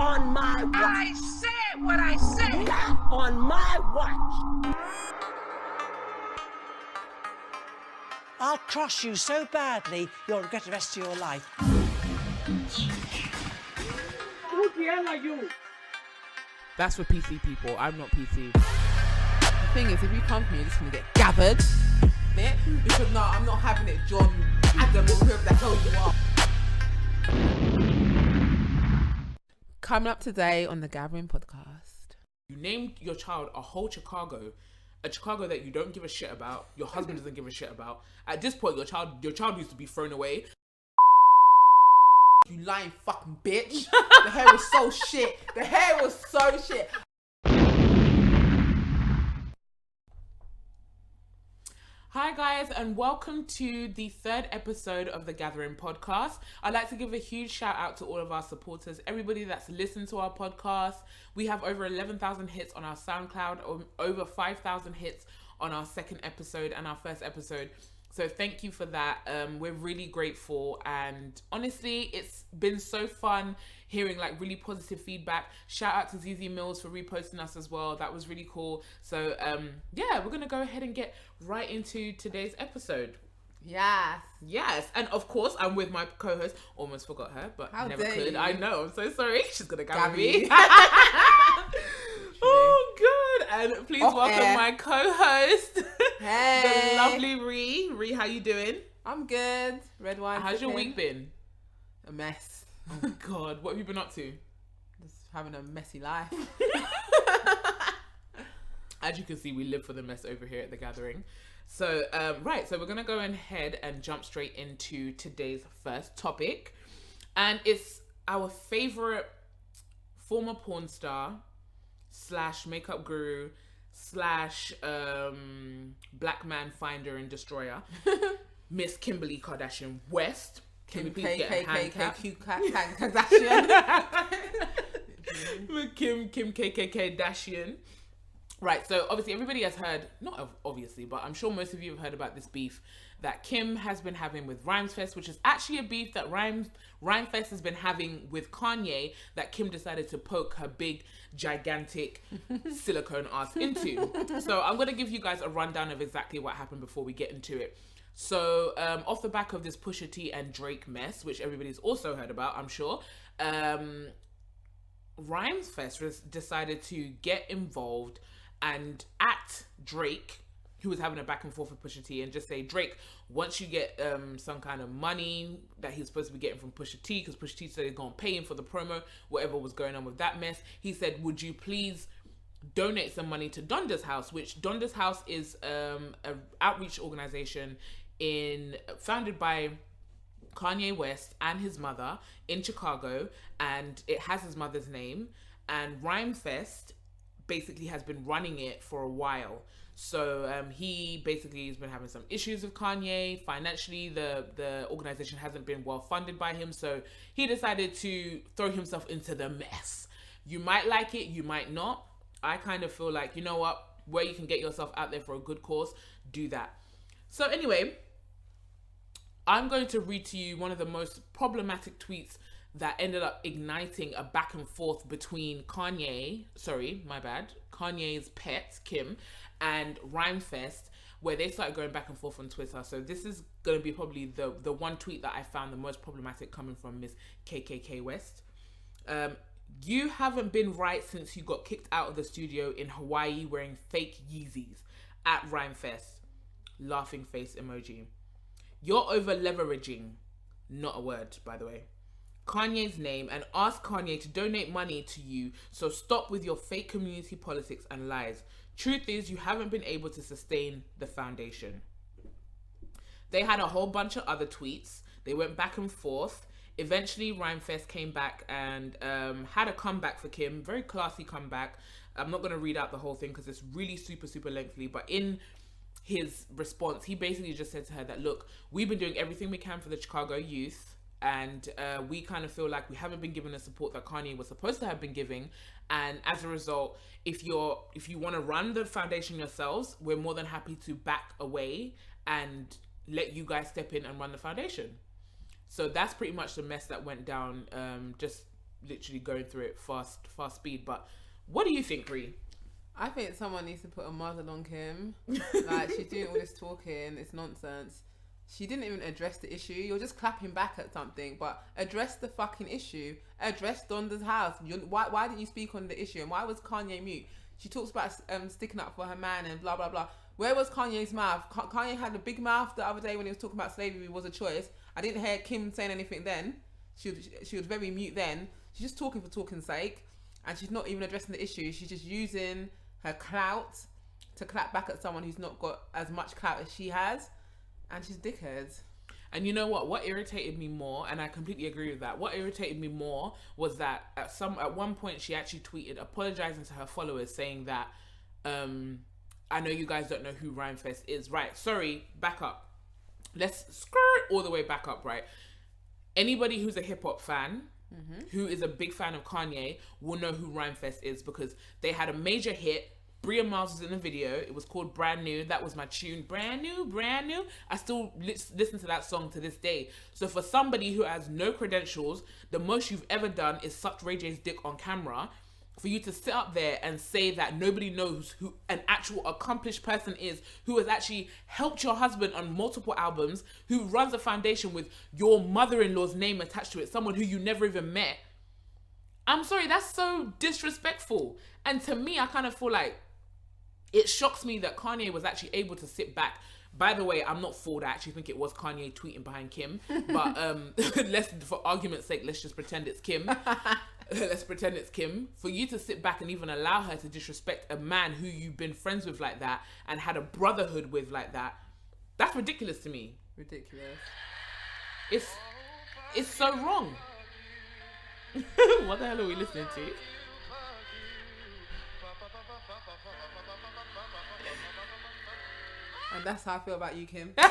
on my watch. I said what I said. Not on my watch. I'll cross you so badly, you'll regret the rest of your life. Who the hell are you? That's for PC people. I'm not PC. The thing is, if you come for me, you're just gonna get gathered. Because no, I'm not having it, John, Adam, or whoever the hell you are. Coming up today on the Gathering podcast. You named your child a whole Chicago. A Chicago that you don't give a shit about, your husband doesn't give a shit about. At this point, your child used to be thrown away. You lying fucking bitch. The hair was so shit. The hair was so shit. Hi guys, and welcome to the third episode of the Gathering podcast. I'd like to give a huge shout out to all of our supporters, everybody that's listened to our podcast. We have over 11,000 hits on our SoundCloud, over 5,000 hits on our second episode and our first episode. So thank you for that. We're really grateful, and honestly, it's been so fun hearing like really positive feedback. Shout out to ZZ Mills for reposting us as well. That was really cool. So yeah, we're gonna go ahead and get right into today's episode. Yes, and of course I'm with my co-host. Almost forgot her, but How never dare could. you. I know. I'm so sorry. She's gonna gather Gabby. me. Oh good. And please welcome air. my co-host, Hey. the lovely Ree. Ree, how you doing? I'm good. Red wine. How's your sipping. week been? A mess. Oh God, what have you been up to? Just having a messy life. As you can see, we live for the mess over here at the Gathering. So, so we're gonna go ahead and jump straight into today's first topic, and it's our favorite former porn star / makeup guru / black man finder and destroyer, Miss Kimberly Kardashian West. Can we please get a hand clap? Kim KKK Dashian. Right, so obviously everybody has heard, not obviously, but I'm sure most of you have heard about this beef that Kim has been having with RHYMEFEST, which is actually a beef that RHYMEFEST has been having with Kanye, that Kim decided to poke her big, gigantic silicone ass into. So I'm going to give you guys a rundown of exactly what happened before we get into it. So off the back of this Pusha T and Drake mess, which everybody's also heard about, I'm sure, RHYMEFEST decided to get involved and at Drake, who was having a back and forth with Pusha T, and just say, Drake, once you get some kind of money that he's supposed to be getting from Pusha T, because Pusha T said he's going to pay him for the promo, whatever was going on with that mess, he said, would you please donate some money to Donda's House, which Donda's House is an outreach organization founded by Kanye West and his mother in Chicago, and it has his mother's name, and RHYMEFEST basically has been running it for a while. So he basically has been having some issues with Kanye. Financially, the organization hasn't been well funded by him, so he decided to throw himself into the mess. You might like it, you might not. I kind of feel like, you know what, where you can get yourself out there for a good cause, do that. So anyway, I'm going to read to you one of the most problematic tweets that ended up igniting a back and forth between Kanye's pet, Kim, and RHYMEFEST, where they started going back and forth on Twitter. So this is going to be probably the one tweet that I found the most problematic, coming from Miss KKK West. You haven't been right since you got kicked out of the studio in Hawaii wearing fake Yeezys at RHYMEFEST. Laughing face emoji. You're over leveraging, not a word, by the way, Kanye's name, and ask Kanye to donate money to you, so stop with your fake community politics and lies. Truth is, you haven't been able to sustain the foundation. They had a whole bunch of other tweets. They went back and forth. Eventually, RHYMEFEST came back and had a comeback for Kim. Very classy comeback. I'm not going to read out the whole thing because it's really super, super lengthy. But in his response, he basically just said to her that, look, we've been doing everything we can for the Chicago youth. And we kind of feel like we haven't been given the support that Kanye was supposed to have been giving. And as a result, if you want to run the foundation yourselves, we're more than happy to back away and let you guys step in and run the foundation. So that's pretty much the mess that went down just literally going through it fast speed. But what do you think, Ree? I think someone needs to put a muzzle on Kim. Like, she's doing all this talking, it's nonsense. She didn't even address the issue. You're just clapping back at something, but address the fucking issue. Address Donda's house. Why didn't you speak on the issue? And why was Kanye mute? She talks about sticking up for her man and blah, blah, blah. Where was Kanye's mouth? Kanye had a big mouth the other day when he was talking about slavery was a choice. I didn't hear Kim saying anything then. She was very mute then. She's just talking for talking's sake. And she's not even addressing the issue. She's just using her clout to clap back at someone who's not got as much clout as she has. And she's dickhead. And you know what irritated me more, and I completely agree with that, what irritated me more was that at one point she actually tweeted apologizing to her followers, saying that I know you guys don't know who RHYMEFEST is. Right, sorry, back up. Let's skirt all the way back up, right? Anybody who's a hip-hop fan, who is a big fan of Kanye, will know who RHYMEFEST is, because they had a major hit. Bria Miles was in the video. It was called Brand New. That was my tune. Brand new, brand new. I still listen to that song to this day. So for somebody who has no credentials, the most you've ever done is suck Ray J's dick on camera. For you to sit up there and say that nobody knows who an actual accomplished person is, who has actually helped your husband on multiple albums, who runs a foundation with your mother-in-law's name attached to it, someone who you never even met. I'm sorry, that's so disrespectful. And to me, I kind of feel like it shocks me that Kanye was actually able to sit back. By the way, I'm not fooled. I actually think it was Kanye tweeting behind Kim. But for argument's sake, let's just pretend it's Kim. Let's pretend it's Kim. For you to sit back and even allow her to disrespect a man who you've been friends with like that and had a brotherhood with like that, that's ridiculous to me. Ridiculous. It's so wrong. What the hell are we listening to? And that's how I feel about you, Kim. I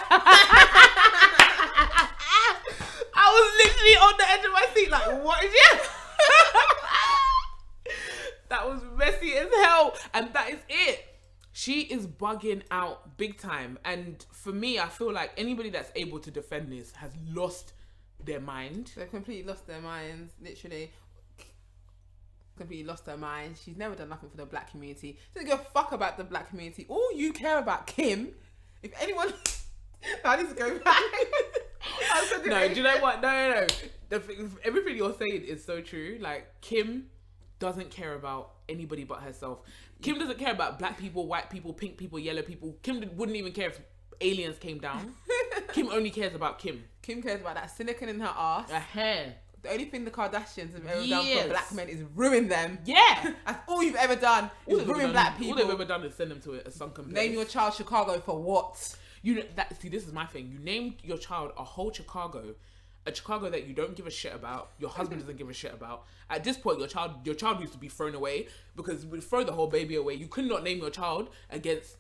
was literally on the edge of my seat like, what is it? That was messy as hell. And that is it. She is bugging out big time. And for me, I feel like anybody that's able to defend this has lost their mind. They've completely lost their minds, literally. Completely lost her mind. She's never done nothing for the black community. She doesn't give a fuck about the black community. All you care about, Kim, if anyone... I need to go back. No, do you know what? No. Everything you're saying is so true. Like, Kim doesn't care about anybody but herself. Kim doesn't care about black people, white people, pink people, yellow people. Kim wouldn't even care if aliens came down. Kim only cares about Kim. Kim cares about that silicone in her ass. Her hair. The only thing the Kardashians have ever done for black men is ruin them. Yeah. That's all you've ever done is ruin black people. All they've ever done is send them to a sunken place. Name your child Chicago for what? You know, this is my thing. You named your child a whole Chicago. A Chicago that you don't give a shit about. Your husband doesn't give a shit about. At this point, your child needs to be thrown away, because we throw the whole baby away. You could not name your child against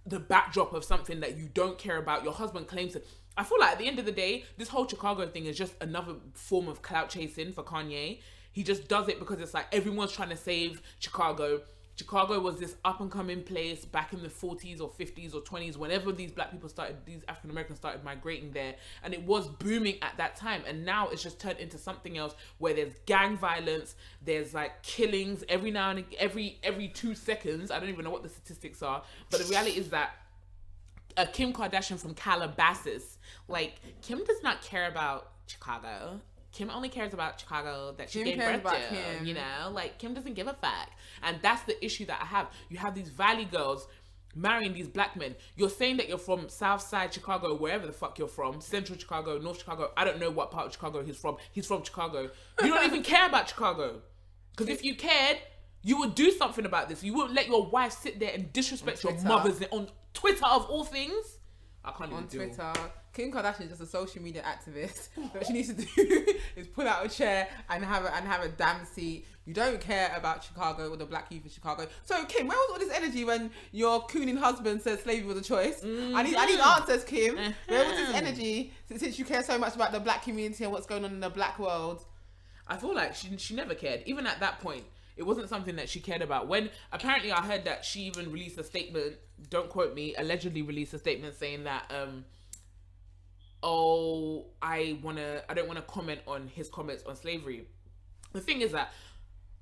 the backdrop of something that you don't care about. Your husband claims it. I feel like at the end of the day, this whole Chicago thing is just another form of clout chasing for Kanye. He just does it because it's like everyone's trying to save Chicago. Chicago was this up and coming place back in the 40s or 50s or 20s, whenever these black people these African Americans started migrating there, and it was booming at that time. And now it's just turned into something else where there's gang violence, there's like killings every now and every 2 seconds. I don't even know what the statistics are, but the reality is that Kim Kardashian from Calabasas, like, Kim does not care about Chicago. Kim only cares about Chicago that she gave birth to, you know? Like, Kim doesn't give a fuck. And that's the issue that I have. You have these Valley girls marrying these black men. You're saying that you're from South Side Chicago, wherever the fuck you're from, Central Chicago, North Chicago. I don't know what part of Chicago he's from. He's from Chicago. You don't even care about Chicago. Because if you cared, you would do something about this. You wouldn't let your wife sit there and disrespect your mothers on Twitter, of all things. I can't even do it. On Twitter, Kim Kardashian is just a social media activist. What she needs to do is pull out a chair and have a damn seat. You don't care about Chicago or the black youth in Chicago. So, Kim, where was all this energy when your cooning husband said slavery was a choice? Mm-hmm. I need answers, Kim. Where was this energy since you care so much about the black community and what's going on in the black world? I feel like she never cared. Even at that point, it wasn't something that she cared about. When apparently I heard that she even released a statement, don't quote me, allegedly released a statement saying that, I don't want to comment on his comments on slavery. the thing is that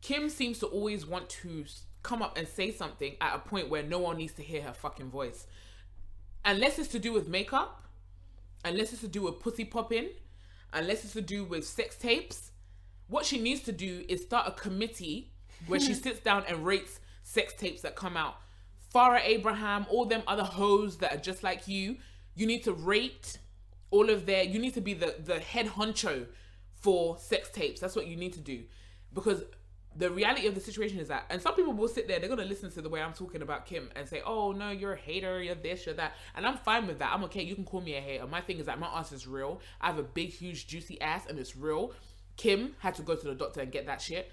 Kim seems to always want to come up and say something at a point where no one needs to hear her fucking voice. Unless it's to do with makeup, unless it's to do with pussy popping, unless it's to do with sex tapes, what she needs to do is start a committee where she sits down and rates sex tapes that come out. Farrah Abraham, all them other hoes that are just like you need to rate all of their, you need to be the head honcho for sex tapes. That's what you need to do. Because the reality of the situation is that, and some people will sit there, they're going to listen to the way I'm talking about Kim and say, oh no, you're a hater, you're this, you're that. And I'm fine with that. I'm okay. You can call me a hater. My thing is that my ass is real. I have a big, huge, juicy ass and it's real. Kim had to go to the doctor and get that shit.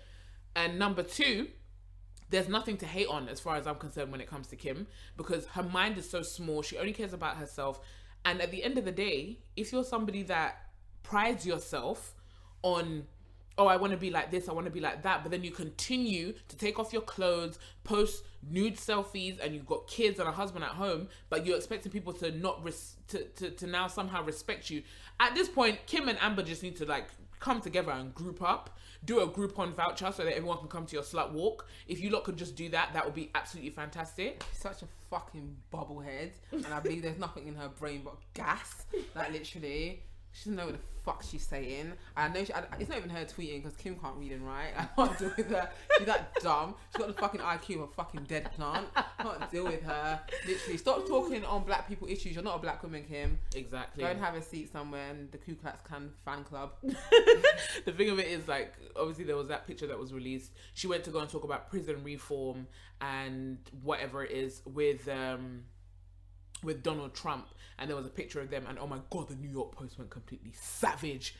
And number two, there's nothing to hate on as far as I'm concerned when it comes to Kim, because her mind is so small. She only cares about herself. And at the end of the day, if you're somebody that prides yourself on, oh, I want to be like this, I want to be like that, but then you continue to take off your clothes, post nude selfies, and you've got kids and a husband at home, but you're expecting people to not to now somehow respect you. At this point, Kim and Amber just need to like come together and group up, do a Groupon voucher so that everyone can come to your slut walk. If you lot could just do that, that would be absolutely fantastic. She's such a fucking bobblehead, and I believe there's nothing in her brain but gas. Like literally, she doesn't know what the fuck she's saying. I know it's not even her tweeting because Kim can't read and write. I can't deal with her. She's that dumb. She's got the fucking IQ of a fucking dead plant. I can't deal with her. Literally, stop talking on black people issues. You're not a black woman, Kim. Exactly. Go and have a seat somewhere in the Ku Klux Klan fan club. The thing of it is, like, obviously there was that picture that was released. She went to go and talk about prison reform and whatever it is with Donald Trump, and there was a picture of them, and oh my god, the New York Post went completely savage.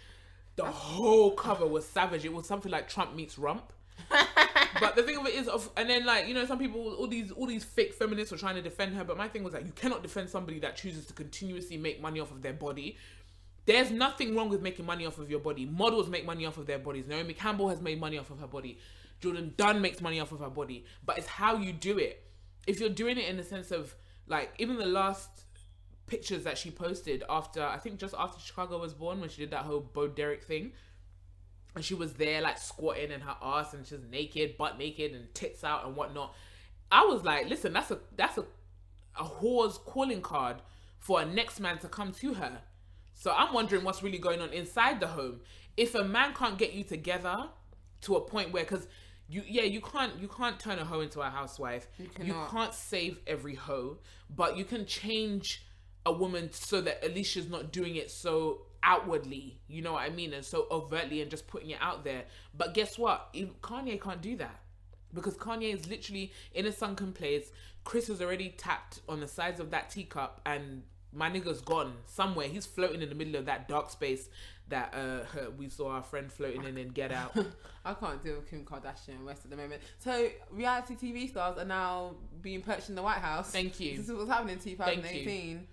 The whole cover was savage. It was something like Trump meets rump. But the thing of it is, and then like, you know, some people, all these fake feminists were trying to defend her, but my thing was like, you cannot defend somebody that chooses to continuously make money off of their body. There's nothing wrong with making money off of your body. Models make money off of their bodies. Naomi Campbell has made money off of her body. Jordan Dunn makes money off of her body. But it's how you do it. If you're doing it in the sense of, like, even the last pictures that she posted after, I think just after Chicago was born, when she did that whole Bo Derek thing, and she was there like squatting in her ass and she's naked, butt naked and tits out and whatnot. I was like, listen, that's a whore's calling card for a next man to come to her. So I'm wondering what's really going on inside the home. If a man can't get you together to a point where, because you can't turn a hoe into a housewife. You can't save every hoe, but you can change a woman so that at least she's not doing it so outwardly, you know what I mean, and so overtly and just putting it out there. But guess what? Kanye can't do that, because Kanye is literally in a sunken place. Chris has already tapped on the sides of that teacup, and my nigga's gone somewhere. He's floating in the middle of that dark space that we saw our friend floating in Get Out. I can't deal with Kim Kardashian and West at the moment. So reality TV stars are now being perched in the White House. Thank you. This is what's happening in 2018.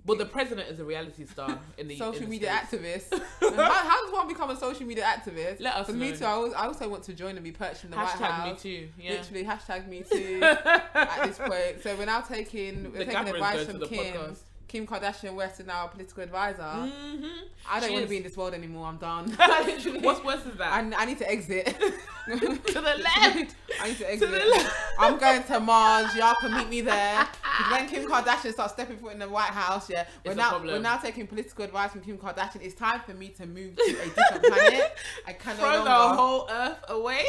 Well, the president is a reality star in the social in the media States. activist. how does one become a social media activist? Let us know. Me too. I also want to join and be perched in the White House. Me too. Yeah. Literally hashtag me too. At this point, so we're now taking advice from Kim Kardashian West is now a political advisor. Mm-hmm. I don't want to be in this world anymore. I'm done. What's worse is that? I need to exit. To the left. I need to exit. I'm going to Mars. Y'all can meet me there. Because when Kim Kardashian starts stepping foot in the White House, we're now taking political advice from Kim Kardashian. It's time for me to move to a different planet. I cannot throw the whole earth away.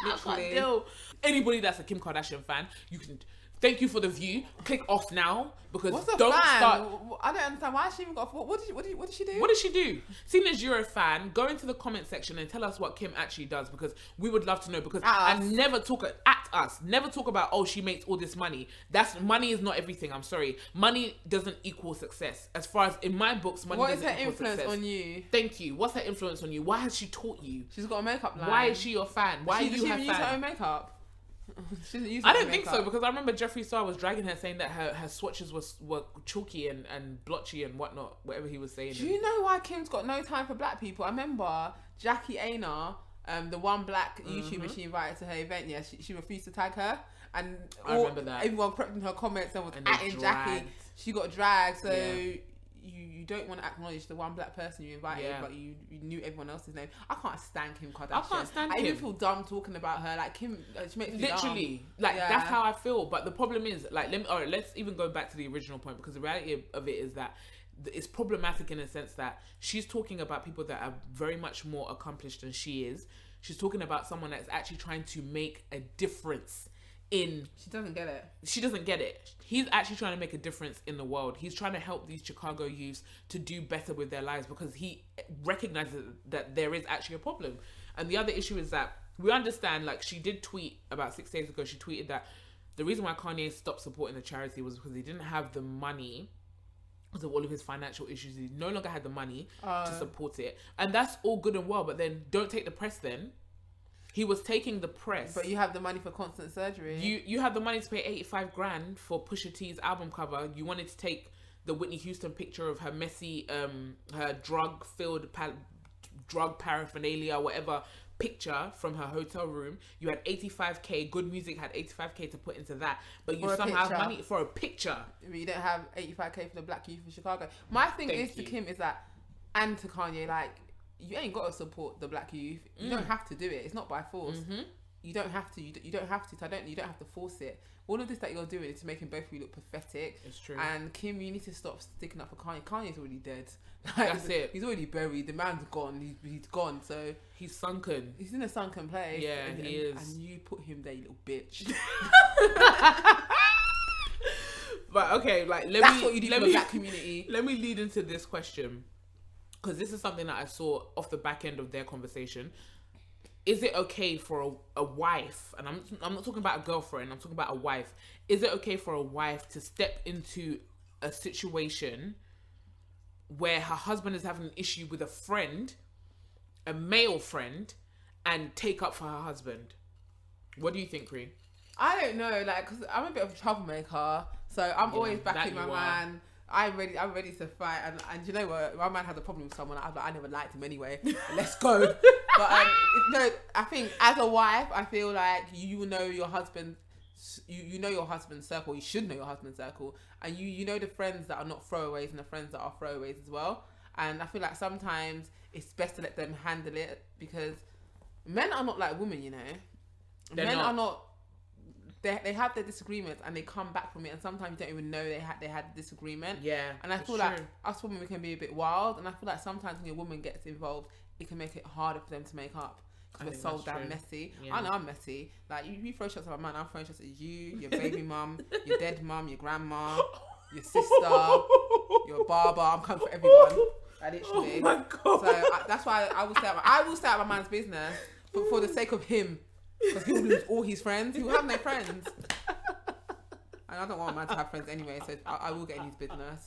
Literally. I can't deal. Anybody that's a Kim Kardashian fan, you can. Thank you for the view. Click off now, because don't start. I don't understand why she even got. What did she do? What did she do? Seeing as you're a fan, go into the comment section and tell us what Kim actually does, because we would love to know. Because never talk about, oh, she makes all this money. Money is not everything. I'm sorry. Money doesn't equal success. As far as in my books, money doesn't equal success. What is her influence on you? Thank you. What's her influence on you? Why has she taught you? She's got a makeup line. Why is she your fan? Why are you her fan? Does she even use her own makeup? I don't think so, because I remember Jeffree Star was dragging her, saying that her swatches were chalky and blotchy and whatnot, whatever he was saying. Do you know why Kim's got no time for black people? I remember Jackie Aina, the one black YouTuber she invited to her event. Yeah, she refused to tag her, and I remember that everyone crept in her comments and was atting Jackie. She got dragged. So you don't want to acknowledge the one black person you invited, but you knew everyone else's name. I can't stand Kim Kardashian. I can't stand I Kim. even feel dumb talking about her. Like Kim, she makes me literally dumb. like that's how I feel. But the problem is, like, let's even go back to the original point, because the reality of it is that it's problematic in a sense that she's talking about people that are very much more accomplished than she is. She's talking about someone that's actually trying to make a difference in... She doesn't get it. She doesn't get it. He's actually trying to make a difference in the world. He's trying to help these Chicago youths to do better with their lives, because he recognizes that there is actually a problem. And the other issue is that we understand, like, she did tweet about 6 days ago, she tweeted that the reason why Kanye stopped supporting the charity was because he didn't have the money because of all of his financial issues. He no longer had the money to support it. And that's all good and well, but then don't take the press then. He was taking the press. But you have the money for constant surgery. You have the money to pay 85 grand for Pusha T's album cover. You wanted to take the Whitney Houston picture of her messy, her drug-filled drug paraphernalia, whatever, picture from her hotel room. You had 85k, Good Music had 85k to put into that, but you somehow have money for a picture. But you don't have 85k for the black youth in Chicago. My thing to Kim is that, and to Kanye, like, you ain't got to support the black youth. You don't have to do it. It's not by force. You don't have to. You don't have to. You don't have to force it. All of this that you're doing is making both of you look pathetic. It's true. And Kim, you need to stop sticking up for Kanye. Kanye's already dead. Like, that's it. He's already buried. The man's gone. He's gone. So he's sunken. He's in a sunken place. Yeah, he is. And you put him there, you little bitch. But okay, like that's what you do for the black community. Let me lead into this question, because this is something that I saw off the back end of their conversation. Is it okay for a wife, and I'm not talking about a girlfriend, I'm talking about a wife. Is it okay for a wife to step into a situation where her husband is having an issue with a friend, a male friend, and take up for her husband? What do you think, Ree? I don't know, like, because I'm a bit of a troublemaker, so I'm always backing my man. I'm ready to fight, and you know what? My man has a problem with someone. I was like, I never liked him anyway. Let's go. But no, I think as a wife, I feel like you know your husband. You know your husband's circle. You should know your husband's circle, and you know the friends that are not throwaways and the friends that are throwaways as well. And I feel like sometimes it's best to let them handle it, because men are not like women. You know, men are not. They have their disagreements and they come back from it, and sometimes you don't even know they had a disagreement. Yeah, and I feel like us women, we can be a bit wild, and I feel like sometimes when a woman gets involved, it can make it harder for them to make up, because we're so damn messy. Yeah. I know I'm messy. Like you throw shots at my man, I'm throwing shots at you, your baby mum, your dead mum, your grandma, your sister, your barber. I'm coming for everyone. Literally. Oh my God. So that's why I will stay out my man's business for the sake of him. Because he will lose all his friends. He will have no friends. And I don't want a man to have friends anyway, so I will get in his business.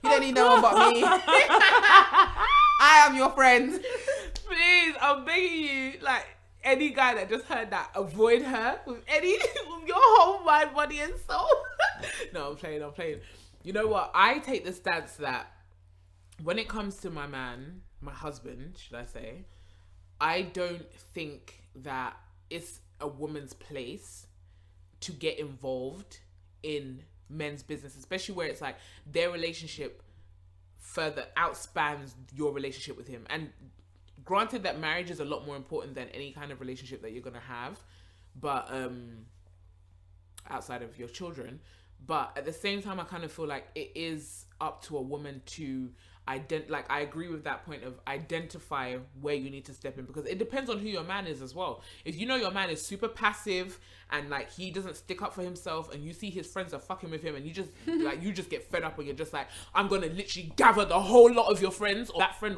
You don't need no one but me. I am your friend. Please, I'm begging you, like, any guy that just heard that, avoid her with your whole mind, body and soul. No, I'm playing. You know what? I take the stance that when it comes to my man, my husband, should I say, I don't think that it's a woman's place to get involved in men's business, especially where it's like their relationship further outspans your relationship with him. And granted that marriage is a lot more important than any kind of relationship that you're gonna have, but outside of your children. But at the same time, I kind of feel like it is up to a woman to I agree with that point of identify where you need to step in, because it depends on who your man is as well. If you know your man is super passive and like he doesn't stick up for himself, and you see his friends are fucking with him, and you just get fed up, and you're just like, I'm gonna literally gather the whole lot of your friends or that friend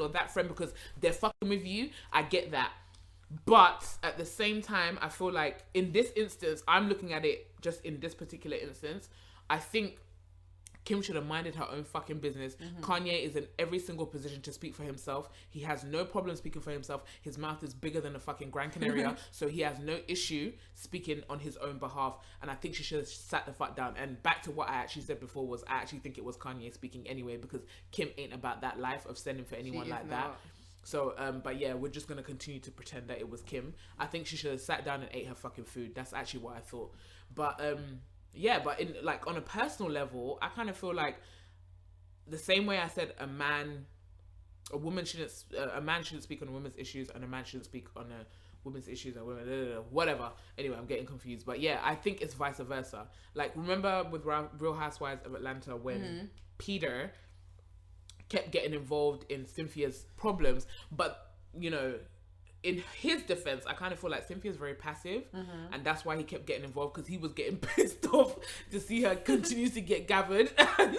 because they're fucking with you. I get that. But at the same time, I feel like in this instance, I'm looking at it just in this particular instance, I think Kim should have minded her own fucking business. Kanye is in every single position to speak for himself. He has no problem speaking for himself. His mouth is bigger than a fucking Gran Canaria, so he has no issue speaking on his own behalf. And I think she should have sat the fuck down. And back to what I actually said before was, I actually think it was Kanye speaking anyway, because Kim ain't about that life of sending for anyone like that. So, but yeah, we're just going to continue to pretend that it was Kim. I think she should have sat down and ate her fucking food. That's actually what I thought. But, yeah, but in like on a personal level, I kind of feel like the same way I said a man shouldn't speak on a woman's issues, and a man shouldn't speak on a women's issues and women, whatever. Anyway, I'm getting confused, but yeah, I think it's vice versa. Like, remember with Real Housewives of Atlanta when Peter kept getting involved in Cynthia's problems, but you know, in his defense, I kind of feel like Cynthia's very passive, and that's why he kept getting involved, because he was getting pissed off to see her continue to get gathered and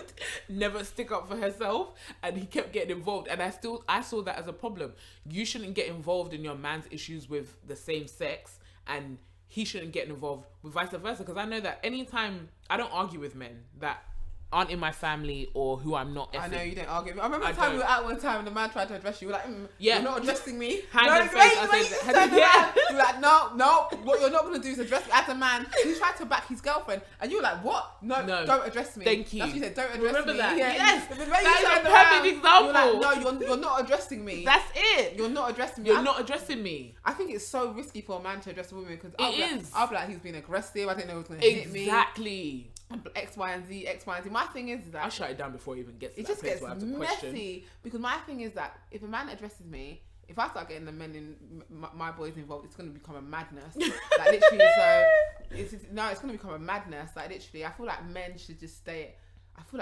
never stick up for herself, and he kept getting involved. And I saw that as a problem. You shouldn't get involved in your man's issues with the same sex, and he shouldn't get involved with vice versa. Because I know that anytime, I don't argue with men that aren't in my family or who I'm not effing. I know you don't argue. I remember the time we were out one time and the man tried to address you. You were like, yeah, you're not addressing me. Hand no, in face. I said, yeah. You were like, no. What you're not going to do is address me as a man. He tried to back his girlfriend, and you were like, what? No, don't address me. Thank you. That's what you said. Don't address Remember me. that? Yeah. Yes. But That's a perfect example. You were like, no, you're not addressing me. That's it. You're not addressing me. You're not addressing me. I think it's so risky for a man to address a woman, because I'll be like, he's being aggressive. I didn't know he was going to hit me. Exactly. X, Y, and Z. My thing is that I'll shut it down before it even gets to it that just place gets where I have to question. messy, because my thing is that if a man addresses me, if I start getting the men in my boys involved, it's going to become a madness. Like, literally, so it's going to become a madness. Like, literally, I feel like men should just stay. I feel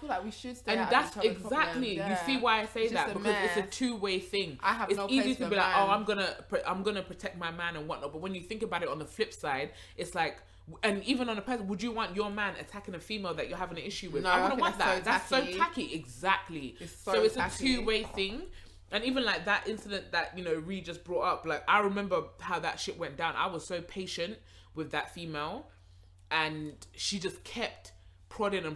like we should stay. And that's exactly, you see why I say that, because it's a two-way thing. I have it's no easy place to for be a like, man. oh, I'm gonna protect my man and whatnot. But when you think about it on the flip side, it's like, and even on a person, would you want your man attacking a female that you're having an issue with? No, I wouldn't want that. so That's so tacky. tacky. Exactly. So it's tacky. a two-way thing. And even like that incident that, you know, Ree just brought up, like, I remember how that shit went down. I was so patient with that female, and she just kept prodding, and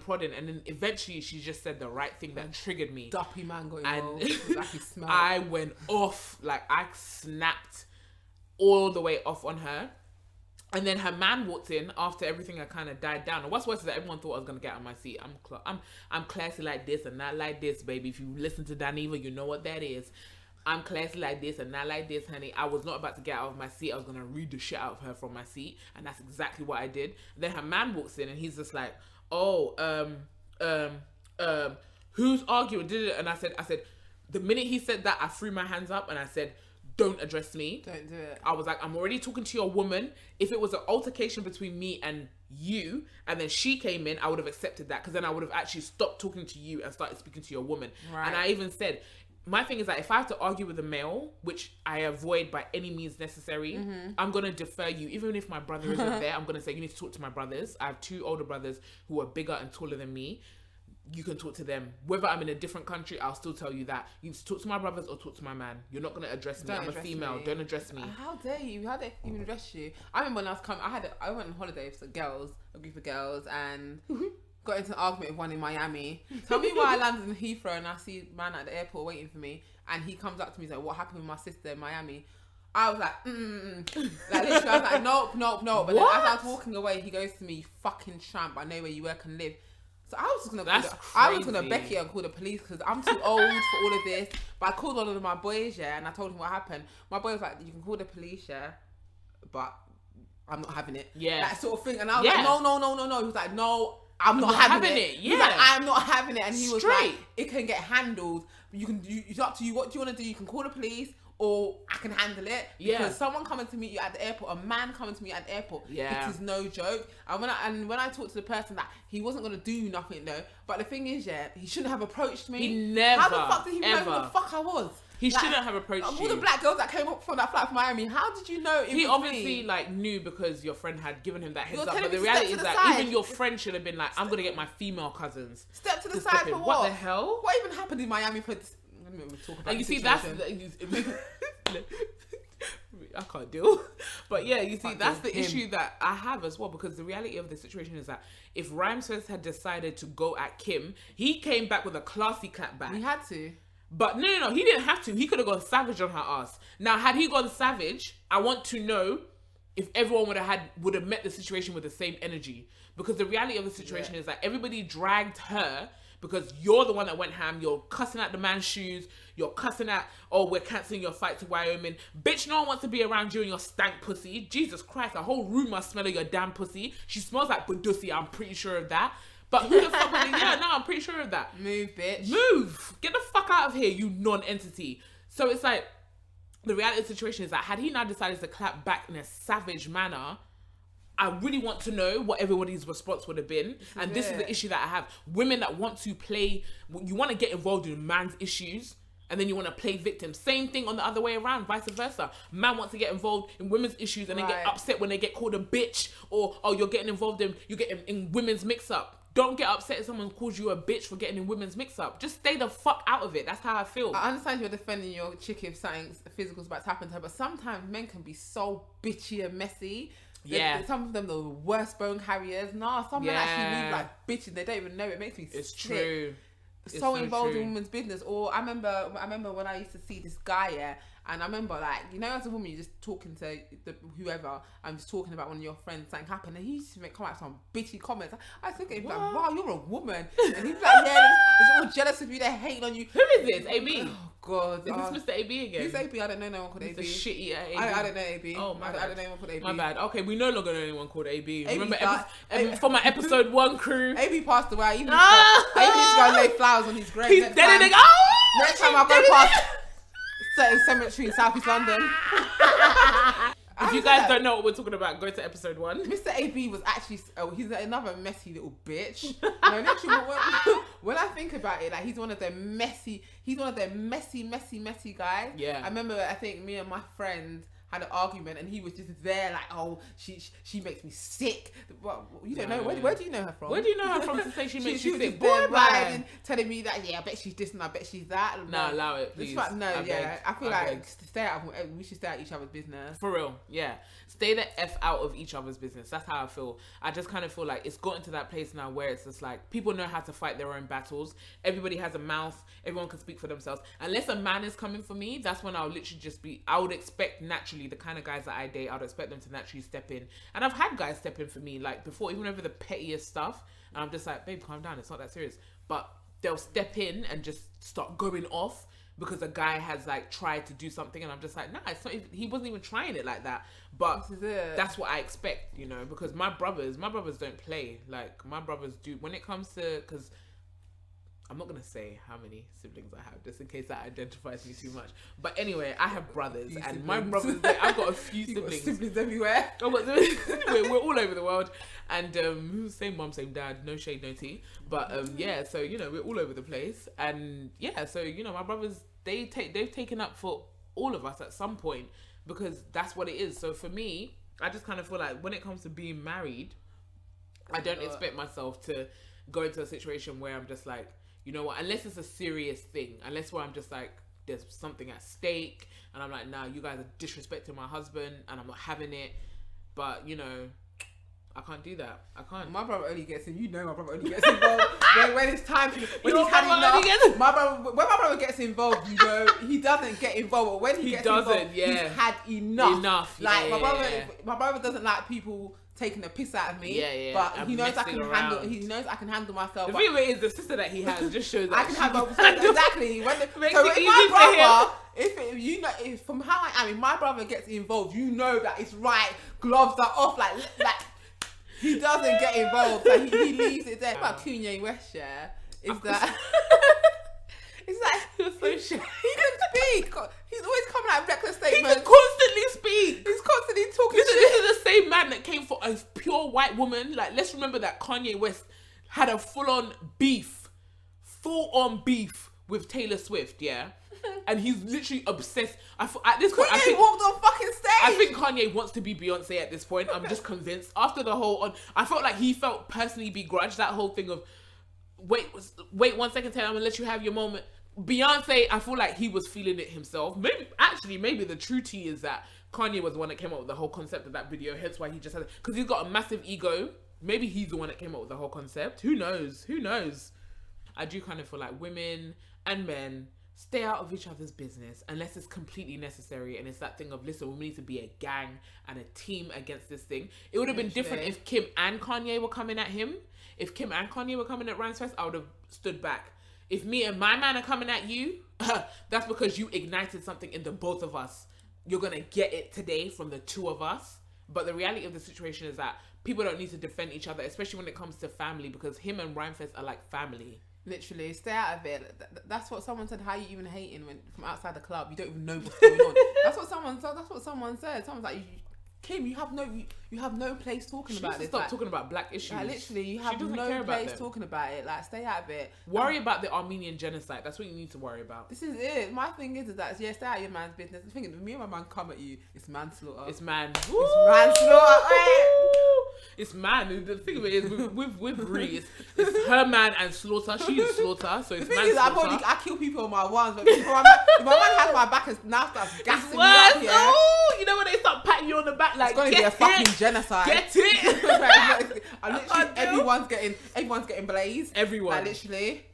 then eventually she just said the right thing that triggered me. Duppy man got And involved. Like, he smelled. I went off, like, I snapped all the way off on her. And then her man walked in after everything had kind of died down. And what's worse is that everyone thought I was gonna get on my seat. I'm classy like this and not like this, baby. If you listen to Daniva, you know what that is. I'm classy like this and not like this, honey. I was not about to get out of my seat. I was gonna read the shit out of her from my seat, and that's exactly what I did. And then her man walks in, and he's just like, "Oh, who's arguing?" And I said, the minute he said that, I threw my hands up and I said, "Don't address me. Don't do it." I was like, I'm already talking to your woman. If it was an altercation between me and you, and then she came in, I would have accepted that, because then I would have actually stopped talking to you and started speaking to your woman. Right. And I even said, my thing is that if I have to argue with a male, which I avoid by any means necessary, I'm going to defer you. Even if my brother isn't there, I'm going to say, you need to talk to my brothers. I have 2 older brothers who are bigger and taller than me. You can talk to them. Whether I'm in a different country, I'll still tell you that. You need to talk to my brothers or talk to my man. You're not going to address me. I'm a female. Don't address me. How dare you? How dare they even address you? I remember when I was coming, I went on holiday with a group of girls, and got into an argument with one in Miami. Tell me why I landed in Heathrow and I see a man at the airport waiting for me, and he comes up to me and says, "What happened with my sister in Miami?" I was like, like, literally, I was like, nope. But then as I was walking away, he goes to me, "You fucking tramp, I know where you work and live." So I was just gonna Becky and call the police, because I'm too old for all of this. But I called all of my boys, yeah, and I told him what happened. My boy was like, "You can call the police, yeah, but I'm not having it." Yeah. That sort of thing. And I was like, no. He was like, "No, I'm not having it." Yeah. He's like, "I'm not having it." And he was like, Straight. "It can get handled. It's up to you. What do you want to do? You can call the police, or I can handle it." Yeah. Because someone coming to meet you at the airport, a man coming to meet you at the airport, Yeah. it is no joke. And when I talked to the person, that he wasn't gonna do nothing though. But the thing is, yeah, he shouldn't have approached me. He never, How the fuck did he know ever. who the fuck I was? He shouldn't have approached all you. the black girls that came up from that flight from Miami, how did you know it He was obviously me? like knew, because your friend had given him that heads You're up. But telling the me to reality step is to the that side. even your friend should have been like, "I'm gonna get my female cousins." Step to the to side step in. for What what? the hell? What even happened in Miami for this? Let me talk about And you the see, that's situation. I can't deal. But yeah, you see, Fuck that's the him. issue that I have as well, because the reality of the situation is that if RHYMEFEST had decided to go at Kim, he came back with a classy clap back. He had to. But no, he didn't have to. He could have gone savage on her ass. Now, had he gone savage, I want to know if everyone would have met the situation with the same energy. Because the reality of the situation is that everybody dragged her, because you're the one that went ham. You're cussing at the man's shoes. You're cussing at, "Oh, we're cancelling your flight to Wyoming." Bitch, no one wants to be around you and your stank pussy. Jesus Christ, the whole room must smell of your damn pussy. She smells like Badusi, I'm pretty sure of that. But who the fuck would yeah, no, I'm pretty sure of that. Move, bitch. Move! Get the fuck out of here, you non-entity. So it's like, the reality of the situation is that had he now decided to clap back in a savage manner, I really want to know what everybody's response would have been. And this is the issue that I have. Women that want to play, you want to get involved in man's issues, and then you want to play victim. Same thing on the other way around, vice versa. Man wants to get involved in women's issues and then get upset when they get called a bitch, or you're getting involved in women's mix-up. Don't get upset if someone calls you a bitch for getting in women's mix-up. Just stay the fuck out of it. That's how I feel. I understand you're defending your chick if something physical's about to happen to her, but sometimes men can be so bitchy and messy. Yeah. Some of them the worst bone carriers. Nah, some men actually move like bitches. They don't even know. It makes me It's sick. true. So involved in women's business. Or I remember when I used to see this guy, and I remember, like, you know, as a woman, you're just talking to whoever, I'm just talking about one of your friends, something happened, and he used to come out with some bitchy comments. I was thinking, like, wow, you're a woman. And he's like, yeah, they're all jealous of you, they're hating on you. Who is this? AB? Oh, God. Is this Mr. AB again? Who's AB? I don't know no one called AB. Mr. Shitty at AB. I don't know AB. Oh, my bad. I don't know anyone called AB. My bad. Okay, we no longer know anyone called AB. AB Remember, for my episode 1 crew. AB passed away. I even need to go and lay flowers on his grave. He's dead and next time I go past certain cemetery in South East London. If you guys don't know what we're talking about, go to episode 1. Mr. AB was actually, he's another messy little bitch. No, literally, when I think about it, like, he's one of them messy guys. Yeah. I remember, I think me and my friend had an argument, and he was just there like, oh, she makes me sick. Well, you don't know, where do you know her from? Where do you know her from to say she makes you sick? Boy, riding, telling me that, yeah, I bet she's this and I bet she's that. No, allow it, please. I feel like we should stay out of each other's business. For real, yeah. Stay the F out of each other's business. That's how I feel. I just kind of feel like it's gotten to that place now where it's just like, people know how to fight their own battles. Everybody has a mouth. Everyone can speak for themselves. Unless a man is coming for me, that's when I'll literally just be, I would expect naturally, the kind of guys that I date, I would expect them to naturally step in. And I've had guys step in for me, like, before, even over the pettiest stuff. And I'm just like, babe, calm down. It's not that serious. But they'll step in and just start going off because a guy has, like, tried to do something, and I'm just like, nah, it's not even, he wasn't even trying it like that. But that's what I expect, you know, because my brothers don't play. Like, my brothers do, when it comes to, because I'm not going to say how many siblings I have, just in case that identifies me too much. But anyway, I have brothers, and my brothers, I've got a few siblings. Siblings everywhere. We're all over the world. And same mom, same dad, no shade, no tea. But yeah, so, you know, we're all over the place. And yeah, so, you know, my brothers, they've taken up for all of us at some point, because that's what it is. So for me, I just kind of feel like when it comes to being married, I don't expect myself to go into a situation where I'm just like, you know what, unless it's a serious thing, unless where I'm just like, there's something at stake, and I'm like, nah, you guys are disrespecting my husband, and I'm not having it. But, you know, I can't do that. I can't. My brother only gets in. You know, my brother only gets involved when it's time to. When he's had enough. When my brother gets involved, you know, he doesn't get involved. But when he gets involved, he's had enough. Like my brother doesn't like people taking the piss out of me. But he knows I can handle. He knows I can handle myself. The thing of it is, the sister that he has just shows that I can handle exactly. If from how I am, if my brother gets involved, you know that it's right. Gloves are off. Like. He doesn't get involved, like he leaves it there. About Kanye West, is that it's like you're so shy. He can speak. He's always coming out reckless statements. He can constantly speak. He's constantly talking shit. This is the same man that came for a pure white woman. Like, let's remember that Kanye West had a full-on beef with Taylor Swift, yeah. And he's literally obsessed. At this point, I think walked on fucking stage. I think Kanye wants to be Beyonce at this point. I'm just convinced. After the whole, I felt like he felt personally begrudged that whole thing of, wait 1 second, Taylor, I'm gonna let you have your moment. Beyonce, I feel like he was feeling it himself. Maybe the true tea is that Kanye was the one that came up with the whole concept of that video. Hence why he just had it, because he's got a massive ego. Maybe he's the one that came up with the whole concept. Who knows? I do kind of feel like women and men stay out of each other's business unless it's completely necessary, and it's that thing of, listen, we need to be a gang and a team against this thing. It would have been different if Kim and Kanye were coming at him. If Kim and Kanye were coming at RHYMEFEST, I would have stood back. If me and my man are coming at you, that's because you ignited something in the both of us. You're gonna get it today from the two of us, But the reality of the situation is that people don't need to defend each other, especially when it comes to family, because him and RHYMEFEST are like family. Literally, stay out of it. That's what someone said. How you even hating when from outside the club? You don't even know what's going on. That's what someone said. That's what someone said. Someone's like, Kim, you have no place talking about this. Stop talking about black issues. Like, literally, you have no place talking about it. Like, stay out of it. Worry about the Armenian genocide. That's what you need to worry about. This is it. My thing is that stay out of your man's business. The thing is, me and my man come at you, it's manslaughter. It's man. It's manslaughter. It's man. The thing of it is with Ree, it's her man and slaughter. She is slaughter, so it's man. I kill people on my ones, but if my man has my back and now starts gassing me up here. Oh, you know when they start patting you on the back, like, it's gonna be a fucking genocide. Get it? Everyone's getting blazed. Everyone. Like, literally.